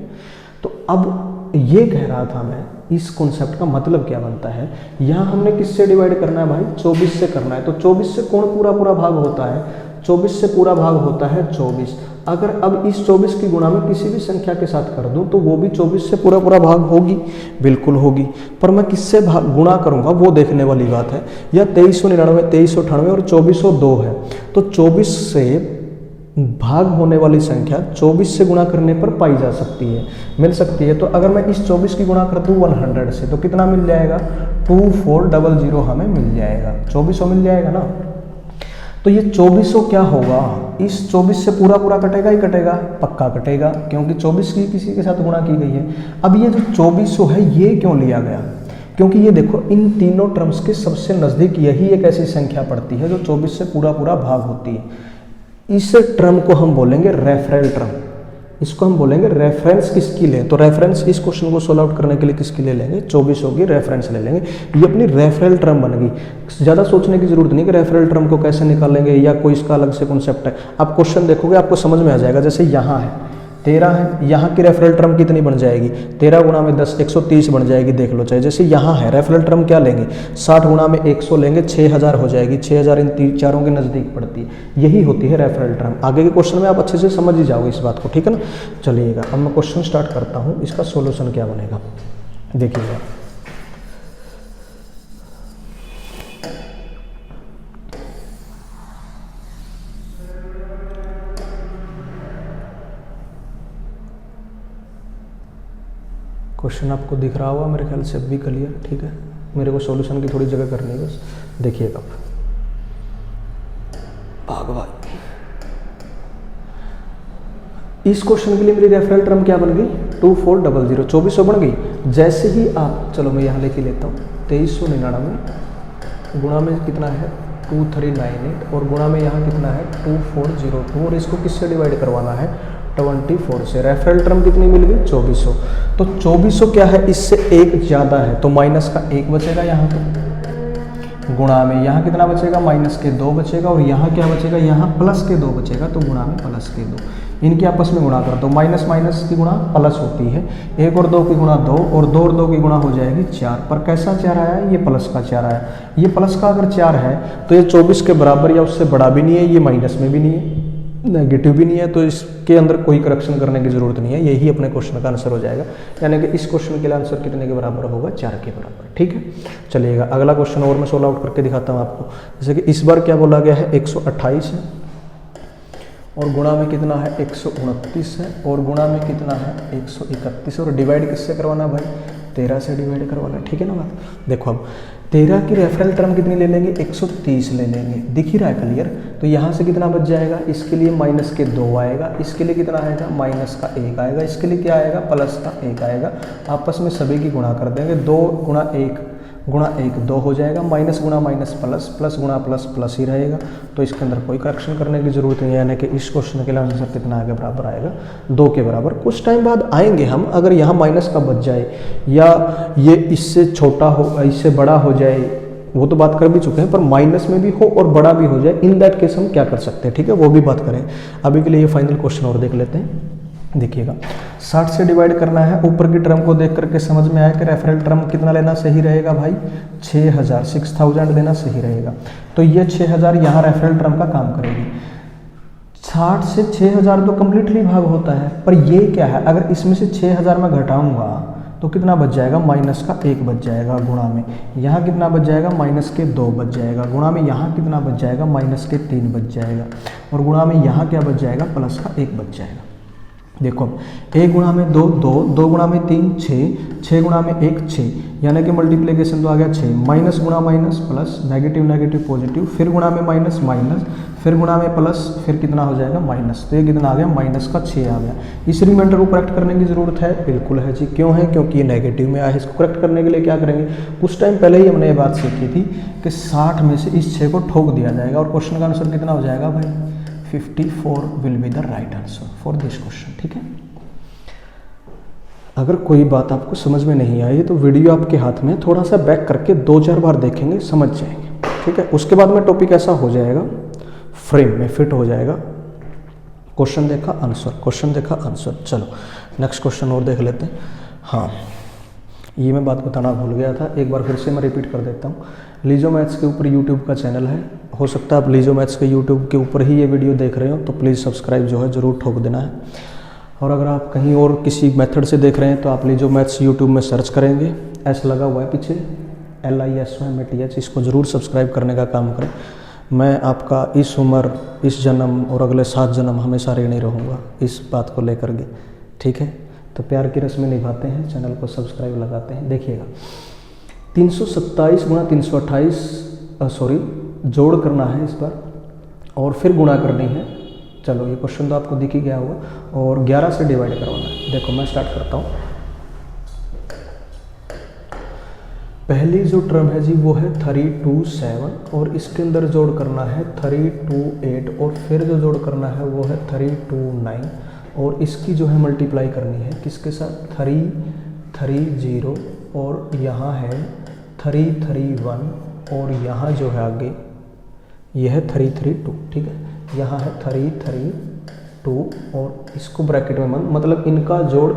तो अब ये कह रहा था मैं, इस कॉन्सेप्ट का मतलब क्या बनता है, यहाँ हमने किससे डिवाइड करना है भाई, 24 से करना है। तो 24 से कौन पूरा पूरा भाग होता है, 24 से पूरा भाग होता है 24। अगर अब इस 24 की गुणा में किसी भी संख्या के साथ कर दूं तो वो भी 24 से पूरा पूरा भाग होगी, बिल्कुल होगी, पर मैं किससे गुणा करूंगा वो देखने वाली बात है। या 2399, 2398 और 2402 है, तो 24 से भाग होने वाली संख्या 24 से गुणा करने पर पाई जा सकती है, मिल सकती है। तो अगर मैं इस 24 की गुणा कर दूं 100 से तो कितना मिल जाएगा, 2400 हमें मिल जाएगा, 2400 मिल जाएगा ना। तो ये 2400 क्या होगा, इस 24 से पूरा पूरा कटेगा ही कटेगा, पक्का कटेगा, क्योंकि 24 की किसी के साथ गुणा की गई है। अब ये जो 2400 है ये क्यों लिया गया, क्योंकि ये देखो इन तीनों टर्म्स के सबसे नज़दीक यही एक ऐसी संख्या पड़ती है जो 24 से पूरा पूरा भाग होती है। इस टर्म को हम बोलेंगे रेफरल टर्म, इसको हम बोलेंगे रेफरेंस किसकी ले, तो रेफरेंस इस क्वेश्चन को सोल्व आउट करने के लिए किसकी ले लेंगे, 2400 की रेफरेंस ले लेंगे। ये अपनी रेफरल टर्म बन गई, ज़्यादा सोचने की जरूरत नहीं कि रेफरल टर्म को कैसे निकालेंगे या कोई इसका अलग से कॉन्सेप्ट है। आप क्वेश्चन देखोगे आपको समझ में आ जाएगा। जैसे यहाँ है 13 है, यहाँ की रेफरल टर्म कितनी बन जाएगी, 13 गुणा में 10 130 बन जाएगी, देख लो चाहे। जैसे यहाँ है रेफरल टर्म क्या लेंगे, 60 गुणा में 100 लेंगे, 6000 हो जाएगी, 6000 इन चारों के नज़दीक पड़ती है, यही होती है रेफरल टर्म। आगे के क्वेश्चन में आप अच्छे से समझ ही जाओगे इस बात को, ठीक है ना। चलिएगा अब मैं क्वेश्चन स्टार्ट करता हूँ, इसका सोल्यूशन क्या बनेगा देखिएगा। क्वेश्चन आपको दिख रहा होगा मेरे ख्याल से, अब भी क्लियर, ठीक है। मेरे को सॉल्यूशन की थोड़ी जगह करनी है बस, देखिएगा भागवा। इस क्वेश्चन के लिए मेरी रेफरल टर्म क्या बन गई, 2400, 2400 बन गई। जैसे ही आप, चलो मैं यहाँ लेके लेता हूँ, 2399 गुणा में कितना है 2398, और गुणा में यहाँ कितना है 2402, और इसको किससे डिवाइड करवाना है 24 से। रेफरल टर्म कितनी मिल गई 2400। तो 2400 क्या है, इससे एक ज़्यादा है तो माइनस का 1 बचेगा यहाँ पे, गुणा में यहाँ कितना बचेगा, माइनस के 2 बचेगा, और यहाँ क्या बचेगा, यहाँ प्लस के 2 बचेगा, तो गुणा में प्लस के 2। इनके आपस में गुणा कर दो, माइनस माइनस की गुणा प्लस होती है, 1 और 2 की गुणा 2, और 2 और 2 की गुणा हो जाएगी 4। पर कैसा 4 आया, ये प्लस का 4 आया। ये प्लस का अगर 4 है तो ये 24 के बराबर या उससे बड़ा भी नहीं है, ये माइनस में भी नहीं है, नेगेटिव भी नहीं है, तो इसके अंदर कोई करेक्शन करने की जरूरत नहीं है, यही अपने क्वेश्चन का आंसर हो जाएगा। यानी कि इस क्वेश्चन के लिए आंसर कितने के बराबर होगा, 4 के बराबर, ठीक है। चलिएगा अगला क्वेश्चन और मैं सोल्व आउट करके दिखाता हूँ आपको। जैसे कि इस बार क्या बोला गया है, 128 है, और गुणा में कितना है 129 है, और गुणा में कितना है 131, और डिवाइड किससे करवाना भाई, 13 से डिवाइड करवाना, ठीक है ना बात। देखो अब 13 की रेफरल टर्म कितनी ले लेंगे, 130 ले लेंगे, दिख ही रहा है क्लियर। तो यहाँ से कितना बच जाएगा, इसके लिए माइनस के 2 आएगा, इसके लिए कितना आएगा, माइनस का 1 आएगा, इसके लिए क्या आएगा, प्लस का 1 आएगा। आपस में सभी की गुणा कर देंगे, 2 गुणा 1 गुणा 1 2 हो जाएगा, माइनस गुणा माइनस प्लस, प्लस गुणा प्लस प्लस ही रहेगा। तो इसके अंदर कोई करेक्शन करने की जरूरत नहीं है, यानी कि इस क्वेश्चन के लिए आंसर कितना आगे बराबर आएगा, 2 के बराबर। कुछ टाइम बाद आएंगे हम, अगर यहाँ माइनस का बच जाए या ये इससे छोटा हो, इससे बड़ा हो जाए, वो तो बात कर भी चुके हैं, पर माइनस में भी हो और बड़ा भी हो जाए, इन दैट केस हम क्या कर सकते हैं, ठीक है, वो भी बात करें। अभी के लिए ये फाइनल क्वेश्चन और देख लेते हैं। देखिएगा 60 से डिवाइड करना है, ऊपर की टर्म को देख करके समझ में आया कि रेफरल टर्म कितना लेना सही रहेगा भाई, 6000 6000 लेना सही रहेगा। तो ये 6000 यहाँ रेफरल टर्म का काम करेगी। 60 से 6000 तो कम्प्लीटली भाग होता है, पर ये क्या है, अगर इसमें से 6000 में घटाऊंगा तो कितना बच जाएगा, माइनस का 1 बच जाएगा, गुणा में यहाँ कितना बच जाएगा, माइनस के 2 बच जाएगा, गुणा में यहाँ कितना बच जाएगा, माइनस के 3 बच जाएगा, और गुणा में यहाँ क्या बच जाएगा, प्लस का 1 बच जाएगा। देखो 1 गुणा में 2 2, 2 गुणा में 3 6, 6 गुणा में 1 6, यानी कि मल्टीप्लिकेशन तो आ गया 6, माइनस गुणा minus plus, negative negative positive, फिर गुणा में माइनस माइनस, फिर गुणा में प्लस, फिर कितना हो जाएगा, माइनस। तो ये कितना आ गया, माइनस का 6 आ गया। इस रिमाइंडर को करेक्ट करने की ज़रूरत है, बिल्कुल है जी। क्यों है, क्योंकि ये नेगेटिव में आया है। इसको करेक्ट करने के लिए क्या करेंगे, कुछ टाइम पहले ही हमने ये बात सीखी थी कि 60 में से इस 6 को ठोक दिया जाएगा, और क्वेश्चन का आंसर कितना हो जाएगा भाई, 54 will be the right answer for this question. ठीक है, अगर कोई बात आपको समझ में नहीं आई तो वीडियो आपके हाथ में, थोड़ा सा बैक करके 2-4 बार देखेंगे, समझ जाएंगे। ठीक है, उसके बाद में टॉपिक ऐसा हो जाएगा, फ्रेम में फिट हो जाएगा। क्वेश्चन देखा आंसर, क्वेश्चन देखा आंसर। चलो नेक्स्ट क्वेश्चन और देख लेते हैं। हाँ, ये मैं बात बताना भूल गया था, एक बार फिर से मैं रिपीट कर देता हूँ। लीजो मैथ्स के ऊपर यूट्यूब का चैनल है, हो सकता है आप लीजो मैथ्स के यूट्यूब के ऊपर ही ये वीडियो देख रहे हो, तो प्लीज़ सब्सक्राइब जो है ज़रूर ठोक देना है। और अगर आप कहीं और किसी मेथड से देख रहे हैं तो आप लीजो मैथ्स यूट्यूब में सर्च करेंगे, एस लगा हुआ है पीछे, LISOMATH, इसको ज़रूर सब्सक्राइब करने का काम करें। मैं आपका इस उम्र, इस जन्म और अगले 7 जन्म हमेशा ऋणी रहूँगा इस बात को लेकर के। ठीक है, तो प्यार की रस्में निभाते हैं, चैनल को सब्सक्राइब लगाते हैं। देखिएगा 327 गुणा 328 जोड़ करना है इस पर, और फिर गुणा करनी है। चलो ये क्वेश्चन तो आपको दिख ही गया होगा, और 11 से डिवाइड करवाना है। देखो मैं स्टार्ट करता हूँ। पहली जो टर्म है जी वो है 327, और इसके अंदर जोड़ करना है 328, और फिर जो जोड़ करना है वो है 329, और इसकी जो है मल्टीप्लाई करनी है किसके साथ, 330, और यहाँ है 331, और यहाँ जो है आगे ये है 332। ठीक है, यहाँ है 332, और इसको ब्रैकेट में मतलब इनका जोड़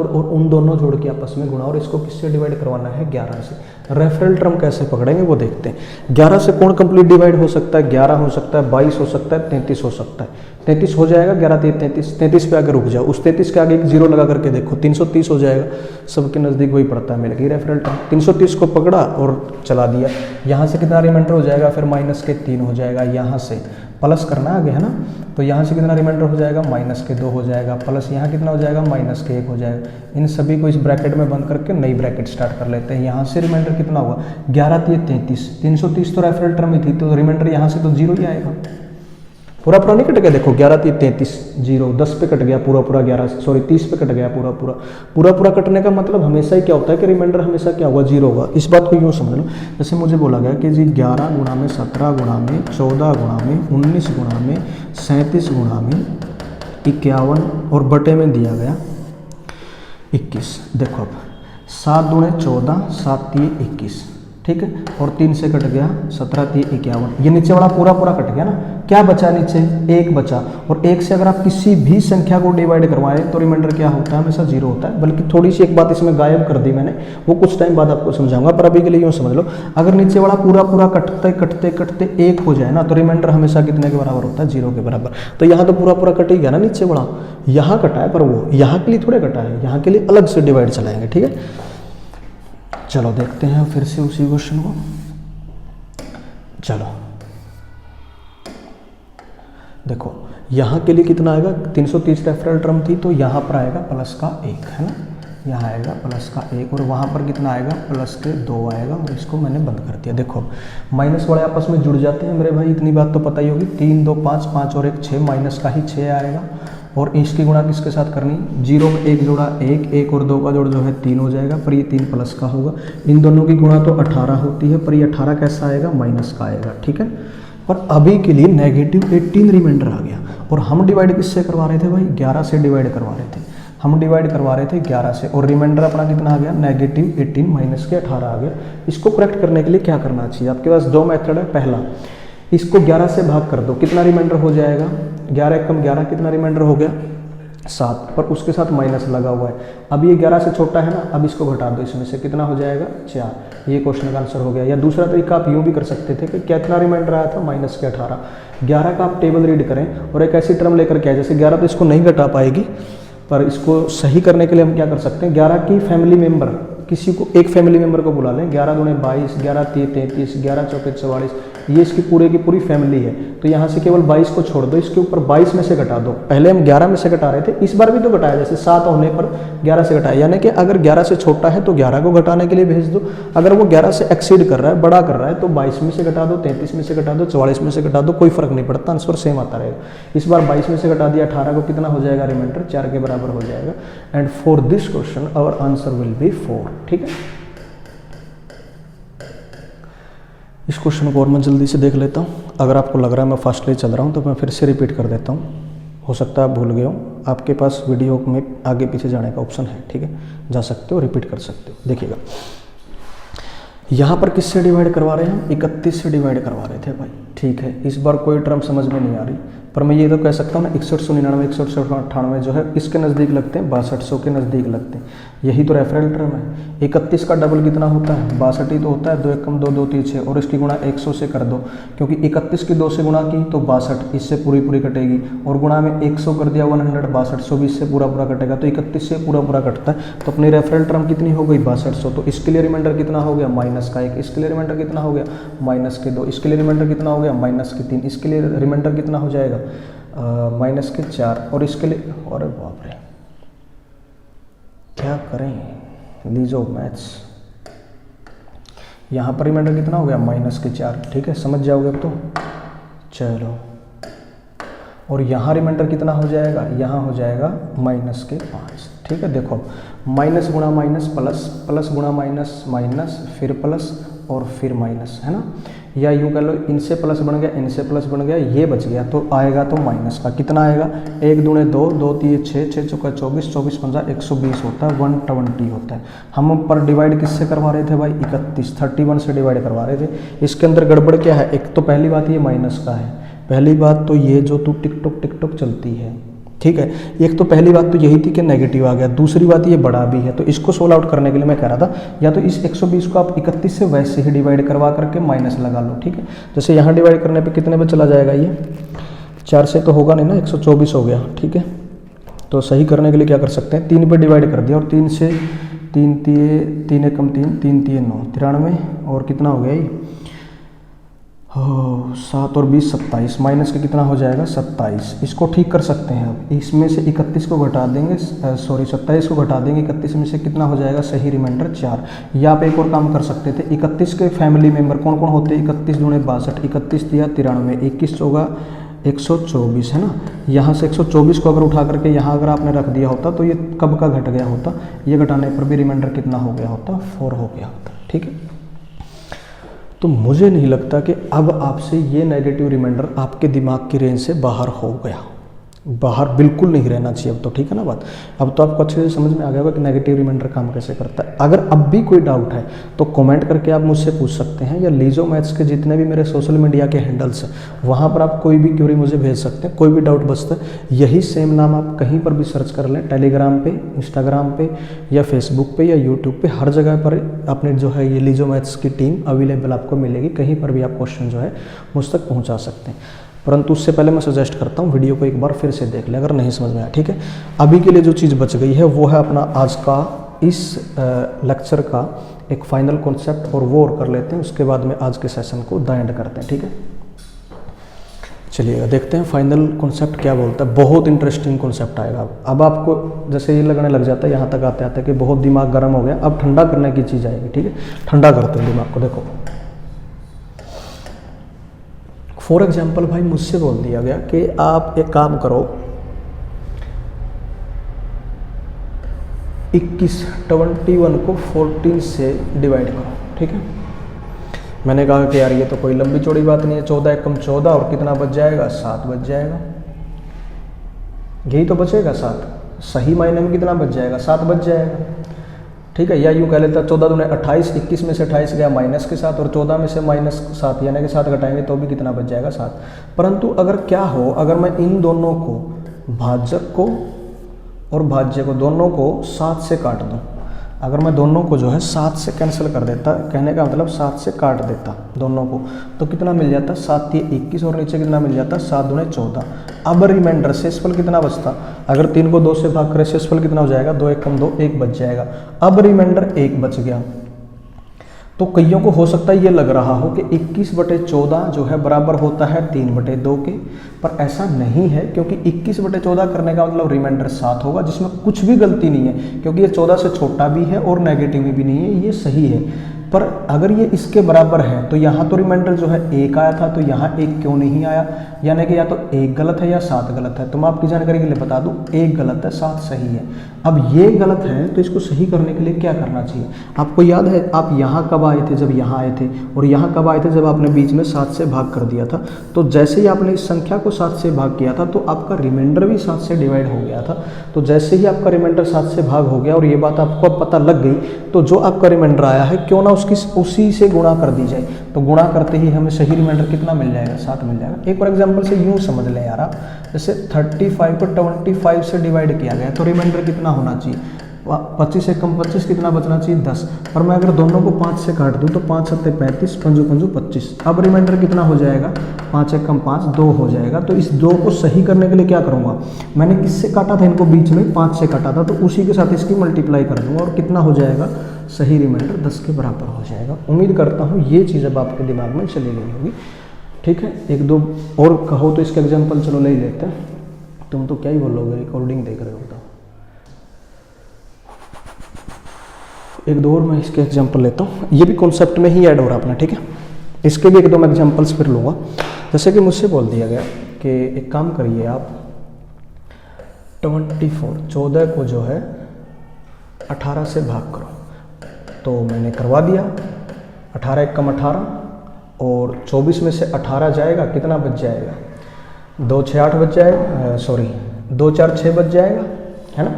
और उन दोनों जोड़ के आपस में गुणा, और इसको किससे डिवाइड करवाना है, 11 से। रेफरल टर्म कैसे पकड़ेंगे वो देखते हैं। 11 से कौन कंप्लीट डिवाइड हो सकता है, 11 हो सकता है, 22 हो सकता है, 33 हो सकता है। 33 हो जाएगा, 11 33, 33 पे आगे रुक जाओ, उस 33 के आगे एक 0 लगा करके देखो, 330 हो जाएगा। सबके नज़दीक वही पड़ता है, मिलेगी रेफरल टर्म। 330 को पकड़ा और चला दिया, यहाँ से कितना रिमाइंडर हो जाएगा, फिर माइनस के 3 हो जाएगा, यहाँ से प्लस करना आगे है ना, तो यहाँ से कितना रिमाइंडर हो जाएगा, माइनस के 2 हो जाएगा, प्लस यहाँ कितना हो जाएगा, माइनस के 1 हो जाएगा। इन सभी को इस ब्रैकेट में बंद करके नई ब्रैकेट स्टार्ट कर लेते हैं। यहाँ से रिमाइंडर कितना हुआ, 11 33, 330 तो रेफरल टर्म ही थी, तो रिमाइंडर यहाँ से तो 0 ही आएगा। पूरा नहीं कट गया, देखो 11 33 0, 10 पे कट गया पूरा 30 पे कट गया पूरा कटने का मतलब हमेशा ही क्या होता है कि रिमाइंडर हमेशा क्या होगा, 0 होगा। इस बात को यूँ समझ लो, जैसे मुझे बोला गया कि जी 11 गुणा में 17 गुणा में 14 गुणा में 19 गुणा में 37 गुणा में 51, और बटे में दिया गया 21। देखो अब 7 दूणे 14, 7 तिये 21, ठीक है, और 3 से कट गया 17 तिये 51, ये नीचे वाला पूरा कट गया ना। क्या बचा नीचे, 1 बचा, और 1 से अगर आप किसी भी संख्या को डिवाइड करवाएं तो रिमाइंडर क्या होता है, हमेशा 0 होता है। बल्कि थोड़ी सी एक बात इसमें गायब कर दी मैंने, वो कुछ टाइम बाद आपको समझाऊंगा, पर अभी के लिए यूँ समझ लो, अगर नीचे वाला पूरा कटते 1 हो जाए ना, तो रिमाइंडर हमेशा कितने के बराबर होता है, 0 के बराबर। तो यहाँ तो पूरा कट ही गया ना नीचे वाला, यहाँ कटा है, पर वो यहाँ के लिए थोड़े कटा है, यहाँ के लिए अलग से डिवाइड चलाएंगे। ठीक है, चलो देखते हैं फिर से उसी क्वेश्चन को। चलो देखो, यहाँ के लिए कितना आएगा, 330 रेफरल टर्म थी, तो यहाँ पर आएगा प्लस का 1, है ना, यहाँ आएगा प्लस का 1, और वहाँ पर कितना आएगा, प्लस के 2 आएगा, और इसको मैंने बंद कर दिया। देखो माइनस वाले आपस में जुड़ जाते हैं मेरे भाई, इतनी बात तो पता ही होगी। 3 2 5, 5 और 1 6, माइनस का ही 6 आएगा, और इसकी गुणा किसके साथ करनी, 0 में 1 जोड़ा 1, 1 और 2 का जोड़ जो है 3 हो जाएगा, पर ये 3 प्लस का होगा। इन दोनों की गुणा तो 18 होती है, पर ये 18 कैसा आएगा, माइनस का आएगा। ठीक है, पर अभी के लिए नेगेटिव 18 रिमाइंडर आ गया, और हम डिवाइड किससे करवा रहे थे भाई, 11 से डिवाइड करवा रहे थे, हम डिवाइड करवा रहे थे 11 से, और रिमाइंडर अपना कितना आ गया, नेगेटिव 18 माइनस के 18 आ गया। इसको करेक्ट करने के लिए क्या करना चाहिए, आपके पास 2 मेथड है। पहला, इसको 11 से भाग कर दो, कितना रिमाइंडर हो जाएगा, 11 एकम 11, कितना रिमाइंडर हो गया, 7 पर उसके साथ माइनस लगा हुआ है। अब ये 11 से छोटा है ना, अब इसको घटा दो, इसमें से कितना हो जाएगा 4। ये क्वेश्चन का आंसर हो गया। या दूसरा तरीका आप यूँ भी कर सकते थे कि कितना रिमाइंडर आया था -18। 11 का आप टेबल रीड करें और एक ऐसी टर्म लेकर के आए, जैसे 11 तो इसको नहीं घटा पाएगी, पर इसको सही करने के लिए हम क्या कर सकते हैं, 11 की फैमिली मेंबर, किसी को एक फैमिली मेंबर को बुला लें। 11 दूने 22, 11 तीन 33, 11 चौके 44, ये इसकी पूरे की पूरी फैमिली है। तो यहाँ से केवल 22 को छोड़ दो, इसके ऊपर 22 में से घटा दो। पहले हम 11 में से घटा रहे थे, इस बार भी तो घटाया, जैसे 7 होने पर 11 से घटाया, यानी कि अगर 11 से छोटा है तो 11 को घटाने के लिए भेज दो, अगर वो 11 से एक्सीड कर रहा है, बड़ा कर रहा है, तो 22 में से घटा दो, 33 में से घटा दो, 44 में से घटा दो, कोई फर्क नहीं पड़ता, आंसर सेम आता रहेगा। इस बार 22 में से घटा दिया, 18 को कितना हो जाएगा रिमाइंडर, 4 के बराबर हो जाएगा। And for this question our answer will be 4। ठीक है, इस क्वेश्चन को और मैं जल्दी से देख लेता हूँ। अगर आपको लग रहा है मैं फास्टली चल रहा हूँ तो मैं फिर से रिपीट कर देता हूँ, हो सकता है आप भूल गए हो। आपके पास वीडियो में आगे पीछे जाने का ऑप्शन है, ठीक है, जा सकते हो, रिपीट कर सकते हो। देखिएगा, यहाँ पर किससे डिवाइड करवा रहे हैं हम, 31 से डिवाइड करवा रहे थे भाई। ठीक है, इस बार कोई टर्म समझ में नहीं आ रही, पर मैं ये तो कह सकता हूँ ना, 6199, 6198 जो है इसके नज़दीक लगते हैं, 6200 के नज़दीक लगते हैं, यही तो रेफरल टर्म है। 31 का डबल कितना होता है, 62 ही तो होता है, 2 एकम 2, 2 3 6, और इसकी गुणा 100 से कर दो, क्योंकि 31 की 2 से गुणा की तो 62, इससे पूरी पूरी कटेगी, और गुणा में 100 कर दिया 100, 6200 भी इससे पूरा पूरा कटेगा, तो 31 से पूरा पूरा कटता है। तो अपनी रेफरल टर्म कितनी हो गई, 6200। तो इसके लिए रिमाइंडर कितना हो गया, -1, इसके लिए रिमाइंडर कितना हो गया, -2, इसके लिए रिमाइंडर कितना हो गया, -3, इसके लिए रिमाइंडर कितना हो जाएगा, -4, और इसके लिए, अरे बाप रे क्या करें, लीजो मैथ्स, यहाँ पर रिमाइंडर कितना हो गया, -4। ठीक है, समझ जाओगे अब तो, चलो। और यहाँ रिमाइंडर कितना हो जाएगा, यहाँ हो जाएगा -5। ठीक है, देखो माइनस गुणा माइनस प्लस, प्लस गुणा माइनस माइनस, फिर प्लस और फिर माइनस, है ना, या यूँ कह लो इनसे प्लस बन गया, इनसे प्लस बन गया, ये बच गया, तो आएगा तो माइनस का कितना आएगा, 1 दूने 2, 2 3 6, 6 चौका 24, 24 पंजा 120 होता है, 120 होता है। हम पर डिवाइड किससे करवा रहे थे भाई, 31 से डिवाइड करवा रहे थे। इसके अंदर गड़बड़ क्या है, एक तो पहली बात ये माइनस का है, पहली बात तो ये जो तू टिक टॉक चलती है, ठीक है, एक तो पहली बात तो यही थी कि नेगेटिव आ गया, दूसरी बात ये बड़ा भी है, तो इसको सोल्व आउट करने के लिए मैं कह रहा था, या तो इस 120 को आप 31 से वैसे ही डिवाइड करवा करके माइनस लगा लो। ठीक है, जैसे यहाँ डिवाइड करने पे कितने पे चला जाएगा, ये 4 से तो होगा नहीं ना, 124 हो गया। ठीक है, तो सही करने के लिए क्या कर सकते हैं, 3 पे डिवाइड कर दिया, और 3 से 3 एकम 3, 3 3 9, 93, और कितना हो गया ये, 7 और 20 27, माइनस के कितना हो जाएगा 27। इसको ठीक कर सकते हैं, अब इसमें से 31 को घटा देंगे, 27 को घटा देंगे 31 में से, कितना हो जाएगा सही रिमाइंडर 4। या आप एक और काम कर सकते थे, 31 के फैमिली मेंबर कौन कौन होते हैं, 31 दूने 62, 31 दिया 93, 21 चौगा 124, है ना, यहाँ से 124 को अगर उठा करके यहाँ अगर आपने रख दिया होता तो ये कब का घट गया होता, ये घटाने पर भी रिमाइंडर कितना हो गया होता, 4 हो गया होता। ठीक है, तो मुझे नहीं लगता कि अब आपसे ये नेगेटिव रिमाइंडर आपके दिमाग की रेंज से बाहर हो गया, बाहर बिल्कुल नहीं रहना चाहिए अब तो। ठीक है ना बात, अब तो आपको अच्छे से समझ में आ गया होगा कि नेगेटिव रिमाइंडर काम कैसे करता है। अगर अब भी कोई डाउट है तो कमेंट करके आप मुझसे पूछ सकते हैं, या लीजो मैथ्स के जितने भी मेरे सोशल मीडिया के हैंडल्स हैं वहाँ पर आप कोई भी क्वेरी मुझे भेज सकते हैं, कोई भी डाउट बचता है यही सेम नाम आप कहीं पर भी सर्च कर लें, टेलीग्राम पे, इंस्टाग्राम पे, या फेसबुक पे, या यूट्यूब पे, हर जगह पर अपने जो है ये लीजो मैथ्स की टीम अवेलेबल आपको मिलेगी, कहीं पर भी आप क्वेश्चन जो है मुझ तक पहुँचा सकते हैं। परंतु उससे पहले मैं सजेस्ट करता हूँ वीडियो को एक बार फिर से देख लें अगर नहीं समझ में आया। ठीक है, अभी के लिए जो चीज़ बच गई है वो है अपना आज का इस लेक्चर का एक फाइनल कॉन्सेप्ट, और वो और कर लेते हैं, उसके बाद में आज के सेशन को द एंड करते हैं। ठीक है, चलिएगा देखते हैं फाइनल कॉन्सेप्ट क्या बोलता है। बहुत इंटरेस्टिंग कॉन्सेप्ट आएगा। अब आपको जैसे ये लगने लग जाता है यहाँ तक आते आते कि बहुत दिमाग गर्म हो गया, अब ठंडा करने की चीज़ आएगी। ठीक है, ठंडा करते हैं दिमाग को। देखो फॉर एग्जाम्पल भाई मुझसे बोल दिया गया कि आप एक काम करो, 21 को 14 से डिवाइड करो। ठीक है, मैंने कहा कि यार ये तो कोई लंबी चौड़ी बात नहीं है, 14 एकम 14 और कितना बच जाएगा, 7 बच जाएगा, यही तो बचेगा 7, सही मायने में कितना बच जाएगा, 7 बच जाएगा। ठीक है, या यूँ कह लेता 14 दूने 28, 21 में से 28 गया माइनस के साथ, और 14 में से -7 यानी कि 7 घटाएंगे तो भी कितना बच जाएगा, 7। परंतु अगर क्या हो, अगर मैं इन दोनों को भाजक को और भाज्य को, दोनों को 7 से काट दूँ। अगर मैं दोनों को जो है 7 से कैंसिल कर देता, कहने का मतलब 7 से काट देता दोनों को, तो कितना मिल जाता, 7 × 21 और नीचे कितना मिल जाता, 7 दूने 14। अब रिमाइंडर शेषफल कितना बचता, अगर 3 को 2 से भाग करें शेषफल कितना हो जाएगा, 2 × 1 = 2, 1 बच जाएगा। अब रिमाइंडर 1 बच गया। तो कईयों को हो सकता है ये लग रहा हो कि 21/14 जो है बराबर होता है 3/2 के, पर ऐसा नहीं है, क्योंकि 21/14 करने का मतलब रिमाइंडर 7 होगा, जिसमें कुछ भी गलती नहीं है, क्योंकि ये 14 से छोटा भी है और नेगेटिव भी नहीं है, ये सही है। पर अगर ये इसके बराबर है तो यहाँ तो रिमाइंडर जो है 1 आया था, तो यहाँ 1 क्यों नहीं आया, यानी कि या तो 1 गलत है या 7 गलत है। तो मैं आपकी जानकारी के लिए बता दूं, 1 गलत है, 7 सही है। अब ये गलत है तो इसको सही करने के लिए क्या करना चाहिए, आपको याद है आप यहाँ कब आए थे, जब यहाँ आए थे, और यहाँ कब आए थे, जब आपने बीच में 7 से भाग कर दिया था। तो जैसे ही आपने इस संख्या को 7 से भाग किया था तो आपका रिमाइंडर भी 7 से डिवाइड हो गया था। तो जैसे ही आपका रिमाइंडर 7 से भाग हो गया और ये बात आपको अब पता लग गई, तो जो आपका रिमाइंडर आया है क्यों ना उसी से गुणा कर दी जाए। तो गुणा करते ही हमें सही रिमाइंडर कितना मिल जाएगा, 7 मिल जाएगा। एक और एग्जांपल से यूँ समझ लें यार आप, जैसे 35 को 25 से डिवाइड किया गया तो रिमाइंडर कितना होना चाहिए, 25 से कम 25 कितना बचना चाहिए, 10। पर मैं अगर दोनों को 5 से काट दूं तो 5 × 7 = 35, 5 × 5 = 25। अब रिमाइंडर कितना हो जाएगा, 5 × 1 = 5, 2 हो जाएगा। तो इस 2 को सही करने के लिए क्या करूँगा, मैंने किससे काटा था इनको, बीच में 5 से काटा था, तो उसी के साथ इसकी मल्टीप्लाई कर दूँगा और कितना हो जाएगा, सही रिमाइंडर 10 के बराबर हो जाएगा। उम्मीद करता हूँ ये चीज़ अब आपके दिमाग में चली गई होगी। ठीक है, 1-2 और कहो तो इसके एग्जाम्पल चलो ले ही लेते हैं। तुम तो क्या ही बोलोगे, रिकॉर्डिंग देख रहे हो तो। 1-2 और मैं इसके एग्जाम्पल लेता हूँ, ये भी कॉन्सेप्ट में ही ऐड हो रहा अपना। ठीक है, इसके भी 1-2 मैं एग्जाम्पल्स फिर लूँगा। जैसे कि मुझसे बोल दिया गया कि एक काम करिए आप, 14 को जो है 18 से भाग करो। तो मैंने करवा दिया, 18 × 1 = 18 और 24 में से 18 जाएगा, कितना बच जाएगा, 2 × 6 = 8 बच जाएगा, 2 × 4 = 6 बच जाएगा, है ना।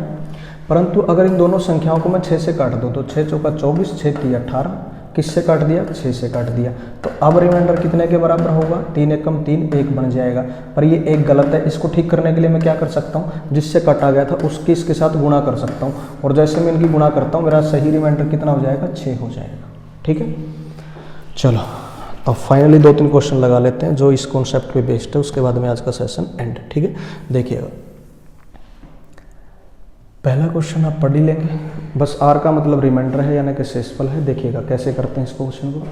परंतु अगर इन दोनों संख्याओं को मैं 6 से काट दूँ तो 6 × 4 = 24, 6 × 3 = 18, किससे काट दिया, 6 से काट दिया। तो अब रिमाइंडर कितने के बराबर होगा, 3 × 1 = 3, 1 बन जाएगा। पर ये 1 गलत है, इसको ठीक करने के लिए मैं क्या कर सकता हूँ, जिससे काटा गया था उसके इसके साथ गुणा कर सकता हूँ, और जैसे मैं इनकी गुणा करता हूँ मेरा सही रिमाइंडर कितना हो जाएगा, 6 हो जाएगा। ठीक है, चलो अब फाइनली 2-3 क्वेश्चन लगा लेते हैं जो इस कॉन्सेप्ट पे बेस्ड है, उसके बाद में आज का सेशन एंड। ठीक है, देखिएगा पहला क्वेश्चन आप पढ़ ही लेंगे, बस आर का मतलब रिमाइंडर है यानी कि शेषफल है। देखिएगा कैसे करते हैं इस क्वेश्चन को।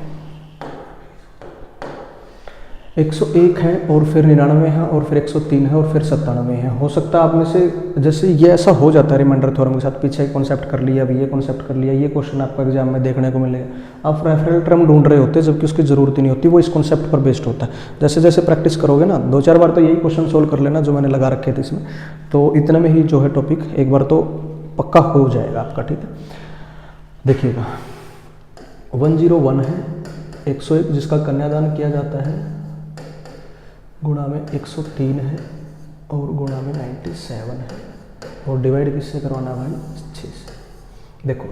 101 है और फिर 99 है और फिर 103 है और फिर 97 है। हो सकता है आप में से जैसे ये ऐसा हो जाता है रिमाइंडर थ्योरम के साथ, पीछे कॉन्सेप्ट कर लिया, अभी ये कॉन्सेप्ट कर लिया, ये क्वेश्चन आपको एग्जाम में देखने को मिलेगा। आप रेफरल टर्म ढूंढ रहे होते हैं जबकि उसकी जरूरत ही नहीं होती, वो इस कॉन्सेप्ट पर बेस्ड होता है। जैसे जैसे प्रैक्टिस करोगे ना, 2-4 बार तो यही क्वेश्चन सोल्व कर लेना जो मैंने लगा रखे थे इसमें, तो इतने में ही जो है टॉपिक एक बार तो पक्का हो जाएगा आपका। ठीक है, देखिएगा 101 है, 101 जिसका कन्यादान किया जाता है, गुणा में 103 है और गुणा में 97 है, और डिवाइड किससे करवाना भाई, 6 से। देखो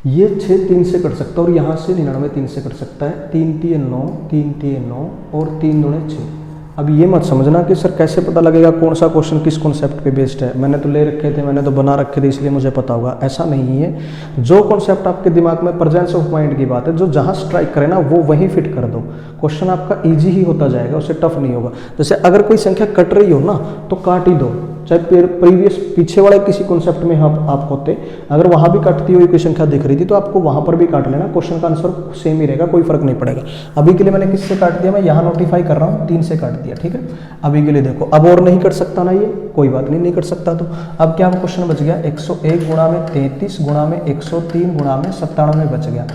ये 6 3 से कट सकता है और यहाँ से 99 3 से कट सकता है, 3 × 3 = 9, 3 × 3 = 9 और 3 × 2 = 6। अब ये मत समझना कि सर कैसे पता लगेगा कौन सा क्वेश्चन किस कॉन्सेप्ट पे बेस्ड है, मैंने तो ले रखे थे, मैंने तो बना रखे थे इसलिए मुझे पता होगा, ऐसा नहीं है। जो कॉन्सेप्ट आपके दिमाग में, प्रेजेंस ऑफ माइंड की बात है, जो जहाँ स्ट्राइक करे ना वो वहीं फिट कर दो, क्वेश्चन आपका इजी ही होता जाएगा, उससे टफ नहीं होगा। जैसे अगर कोई संख्या कट रही हो ना तो काट ही दो, चाहे प्रीवियस पीछे वाले किसी कॉन्सेप्ट में आप होते, अगर वहाँ भी कटती हुई कोई संख्या दिख रही थी तो आपको वहाँ पर भी काट लेना, क्वेश्चन का आंसर सेम ही रहेगा, कोई फर्क नहीं पड़ेगा। अभी के लिए मैंने किससे काट दिया, मैं यहाँ नोटिफाई कर रहा हूँ, 3 से काट दिया। ठीक है, अभी के लिए देखो, अब और नहीं कट सकता ना, ये कोई बात नहीं, नहीं कट सकता। तो अब क्या क्वेश्चन बच गया, 101 गुणा में 33 गुणा में 103 गुणा में 97 बच गया।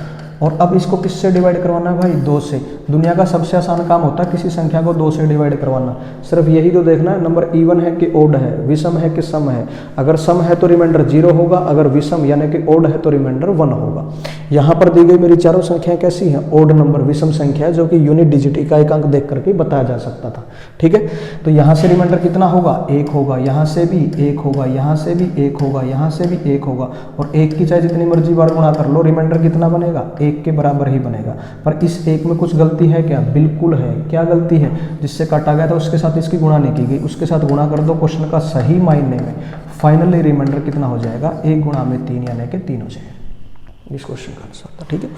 और अब इसको किससे डिवाइड करवाना है भाई, 2 से। दुनिया का सबसे आसान काम होता है किसी संख्या को 2 से डिवाइड करवाना, सिर्फ यही तो देखना है नंबर इवन है कि ओड है, विषम है कि सम है। अगर सम है तो रिमाइंडर 0 होगा, अगर विषम यानी कि ओड है तो रिमाइंडर 1 होगा। यहाँ पर दी गई मेरी चारों संख्याएं कैसी हैं, ओड नंबर, विषम संख्या है, जो कि यूनिट डिजिट इकाई अंक देख करके बताया जा सकता था। ठीक है, तो यहाँ से रिमाइंडर कितना होगा, 1 होगा, यहाँ से भी 1 होगा, यहाँ से भी 1 होगा, यहाँ से भी 1 होगा, और 1 की चाहे जितनी मर्जी बार गुणा कर लो रिमाइंडर कितना बनेगा, 1 के बराबर ही बनेगा। पर इस 1 में कुछ गलती है क्या? बिल्कुल है। क्या गलती है? जिससे काटा गया था उसके साथ इसकी गुणा नहीं की गई, उसके साथ गुणा कर दो। क्वेश्चन का सही मायने में फाइनली रिमाइंडर कितना हो जाएगा? 1 गुणा में 3 यानी कि 3 हो जाएगा। इस क्वेश्चन का आंसर था। ठीक है,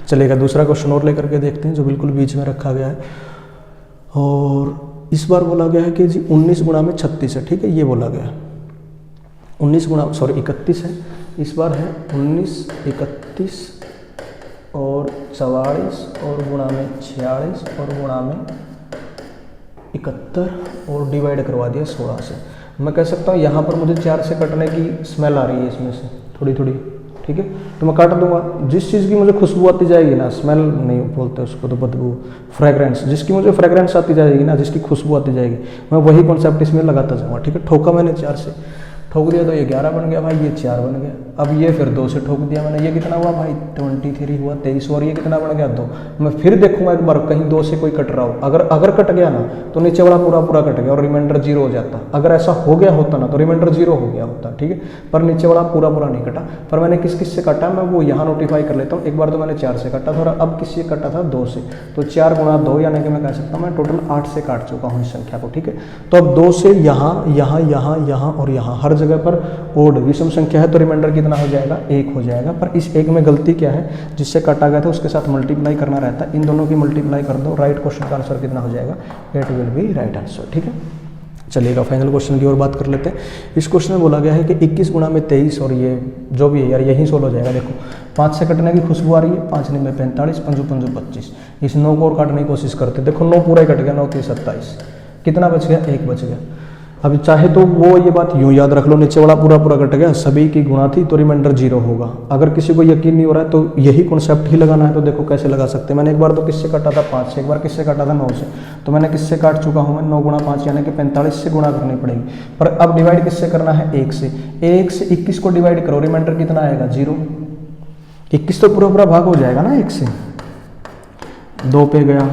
चलेगा दूसरा क्वेश्चन और लेकर के देखते हैं जो बिल्कुल बीच में रखा गया है। और इस बार बोला गया है कि जी 19 गुणा में 36 है। ठीक है, ये बोला गया 31 है। इस बार है 19, 31 और 44 और गुणा में 46 और गुणा में 71 और डिवाइड करवा दिया 16 से। मैं कह सकता हूँ यहाँ पर मुझे 4 से कटने की स्मेल आ रही है इसमें से थोड़ी थोड़ी। ठीक है, तो मैं काट दूंगा। जिस चीज़ की मुझे खुशबू आती जाएगी ना, स्मेल नहीं बोलते उसको तो, बदबू, फ्रेग्रेंस, जिसकी मुझे फ्रेग्रेंस आती जाएगी ना, जिसकी खुशबू आती जाएगी, मैं वही कॉन्सेप्ट इसमें लगाता जाऊँगा। ठीक है, ठोका मैंने 4 से, ठोक दिया तो ये 11 बन गया भाई, ये 4 बन गया। अब ये फिर 2 से ठोक दिया मैंने, ये कितना हुआ भाई 23 हुआ, 23, और ये कितना बन गया 2। मैं फिर देखूंगा एक बार कहीं 2 से कोई कट रहा हो। अगर कट गया ना तो नीचे वाला पूरा कट गया और रिमाइंडर 0 हो जाता। अगर ऐसा हो गया होता ना तो रिमाइंडर 0 हो गया होता। ठीक है, पर नीचे वाला पूरा नहीं कटा। पर मैंने किस किस से काटा मैं वो यहाँ नोटिफाई कर लेता हूँ। एक बार तो मैंने 4 से काटा था, अब किससे कटा था 2 से, तो 4 गुणा 2 यानी कि मैं कह सकता हूँ मैं टोटल 8 से काट चुका हूँ इस संख्या को। ठीक है, तो अब 2 से यहाँ यहाँ यहाँ यहाँ और यहाँ हर जगह पर ओड विषम संख्या है तो रिमाइंडर कितना हो जाएगा? 1 हो जाएगा। पर इस 1 में गलती क्या है? जिससे काटा गया था उसके साथ मल्टीप्लाई करना रहता है। इन दोनों की मल्टीप्लाई कर दो, राइट क्वेश्चन का आंसर कितना हो जाएगा? It will be right answer. ठीक है, चलिएगा फाइनल क्वेश्चन की ओर बात कर लेते हैं। इस क्वेश्चन में बोला गया है कि 21 गुणा में 23 और ये जो भी है यार यही सोल्व हो जाएगा। देखो 5 से कटने की खुशबू आ रही है, 5 में 45, 5 5 25। इस 9 को और काटने की कोशिश करते, देखो 9 पूरा ही कट गया, 9 3 27, कितना बच गया? 1 बच गया। अभी चाहे तो वो ये बात यूं याद रख लो, नीचे वाला पूरा कट गया, सभी की गुणा थी तो रिमाइंडर 0 होगा। अगर किसी को यकीन नहीं हो रहा है तो यही कॉन्सेप्ट ही लगाना है। तो देखो कैसे लगा सकते हैं। मैंने एक बार तो किससे काटा था? 5 से, एक बार किससे काटा था? 9 से। तो मैंने किससे काट चुका हूँ मैं? 9 गुणा 5 यानी कि 45 से गुणा करनी पड़ेगी। पर अब डिवाइड किससे करना है? 1 से। 1 से 21 को डिवाइड करो, रिमाइंडर कितना आएगा? 0। 21 तो पूरा भाग हो जाएगा ना 1 से। 2 पे गया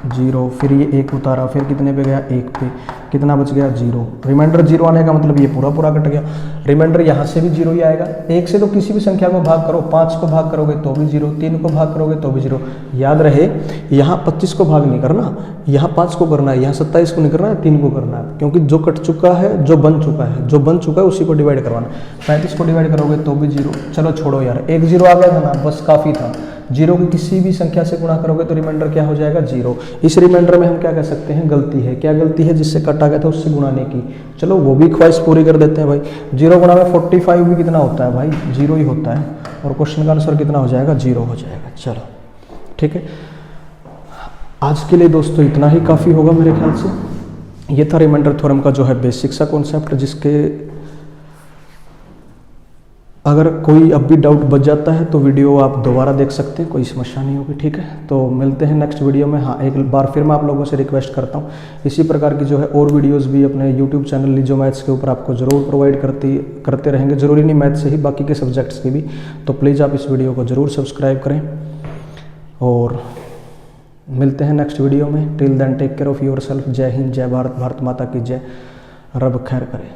0, फिर ये 1 उतारा, फिर कितने पे गया? 1 पे, कितना बच गया? 0। रिमाइंडर 0 आने का मतलब ये पूरा कट गया। रिमाइंडर यहाँ से भी 0 ही आएगा। 1 से तो किसी भी संख्या को भाग करो, 5 को भाग करोगे तो भी 0, 3 को भाग करोगे तो भी 0। याद रहे यहाँ 25 को भाग नहीं करना, यहाँ 5 को करना है, यहाँ 27 को नहीं करना है, 3 को करना है। क्योंकि जो कट चुका है, जो बन चुका है उसी को डिवाइड करवाना। 35 को डिवाइड करोगे तो भी 0। चलो छोड़ो यार, 1 0 आ गया था ना, बस काफ़ी था। 0 की किसी भी संख्या से गुणा करोगे तो रिमाइंडर क्या हो जाएगा? 0। इस रिमाइंडर में हम क्या कह सकते हैं? गलती है। क्या गलती है? जिससे काटा गया था उससे गुणा नहीं की। चलो वो भी ख्वाहिश पूरी कर देते हैं भाई। 0 गुणा में 45 भी कितना होता है भाई? 0 ही होता है। और क्वेश्चन का आंसर कितना हो जाएगा? 0 हो जाएगा। चलो ठीक है, आज के लिए दोस्तों इतना ही काफ़ी होगा मेरे ख्याल से। ये था रिमाइंडर थ्योरम का जो है बेसिक सा कॉन्सेप्ट, जिसके अगर कोई अब भी डाउट बच जाता है तो वीडियो आप दोबारा देख सकते हैं, कोई समस्या नहीं होगी। ठीक है, तो मिलते हैं नेक्स्ट वीडियो में। हाँ, एक बार फिर मैं आप लोगों से रिक्वेस्ट करता हूँ, इसी प्रकार की जो है और वीडियोस भी अपने यूट्यूब चैनल लीजो मैथ्स के ऊपर आपको ज़रूर प्रोवाइड करते रहेंगे। ज़रूरी नहीं मैथ्स से ही, बाकी के सब्जेक्ट्स की भी। तो प्लीज़ आप इस वीडियो को ज़रूर सब्सक्राइब करें और मिलते हैं नेक्स्ट वीडियो में। Till then take care of yourself. जय हिंद, जय भारत, भारत माता की जय। रब खैर करे।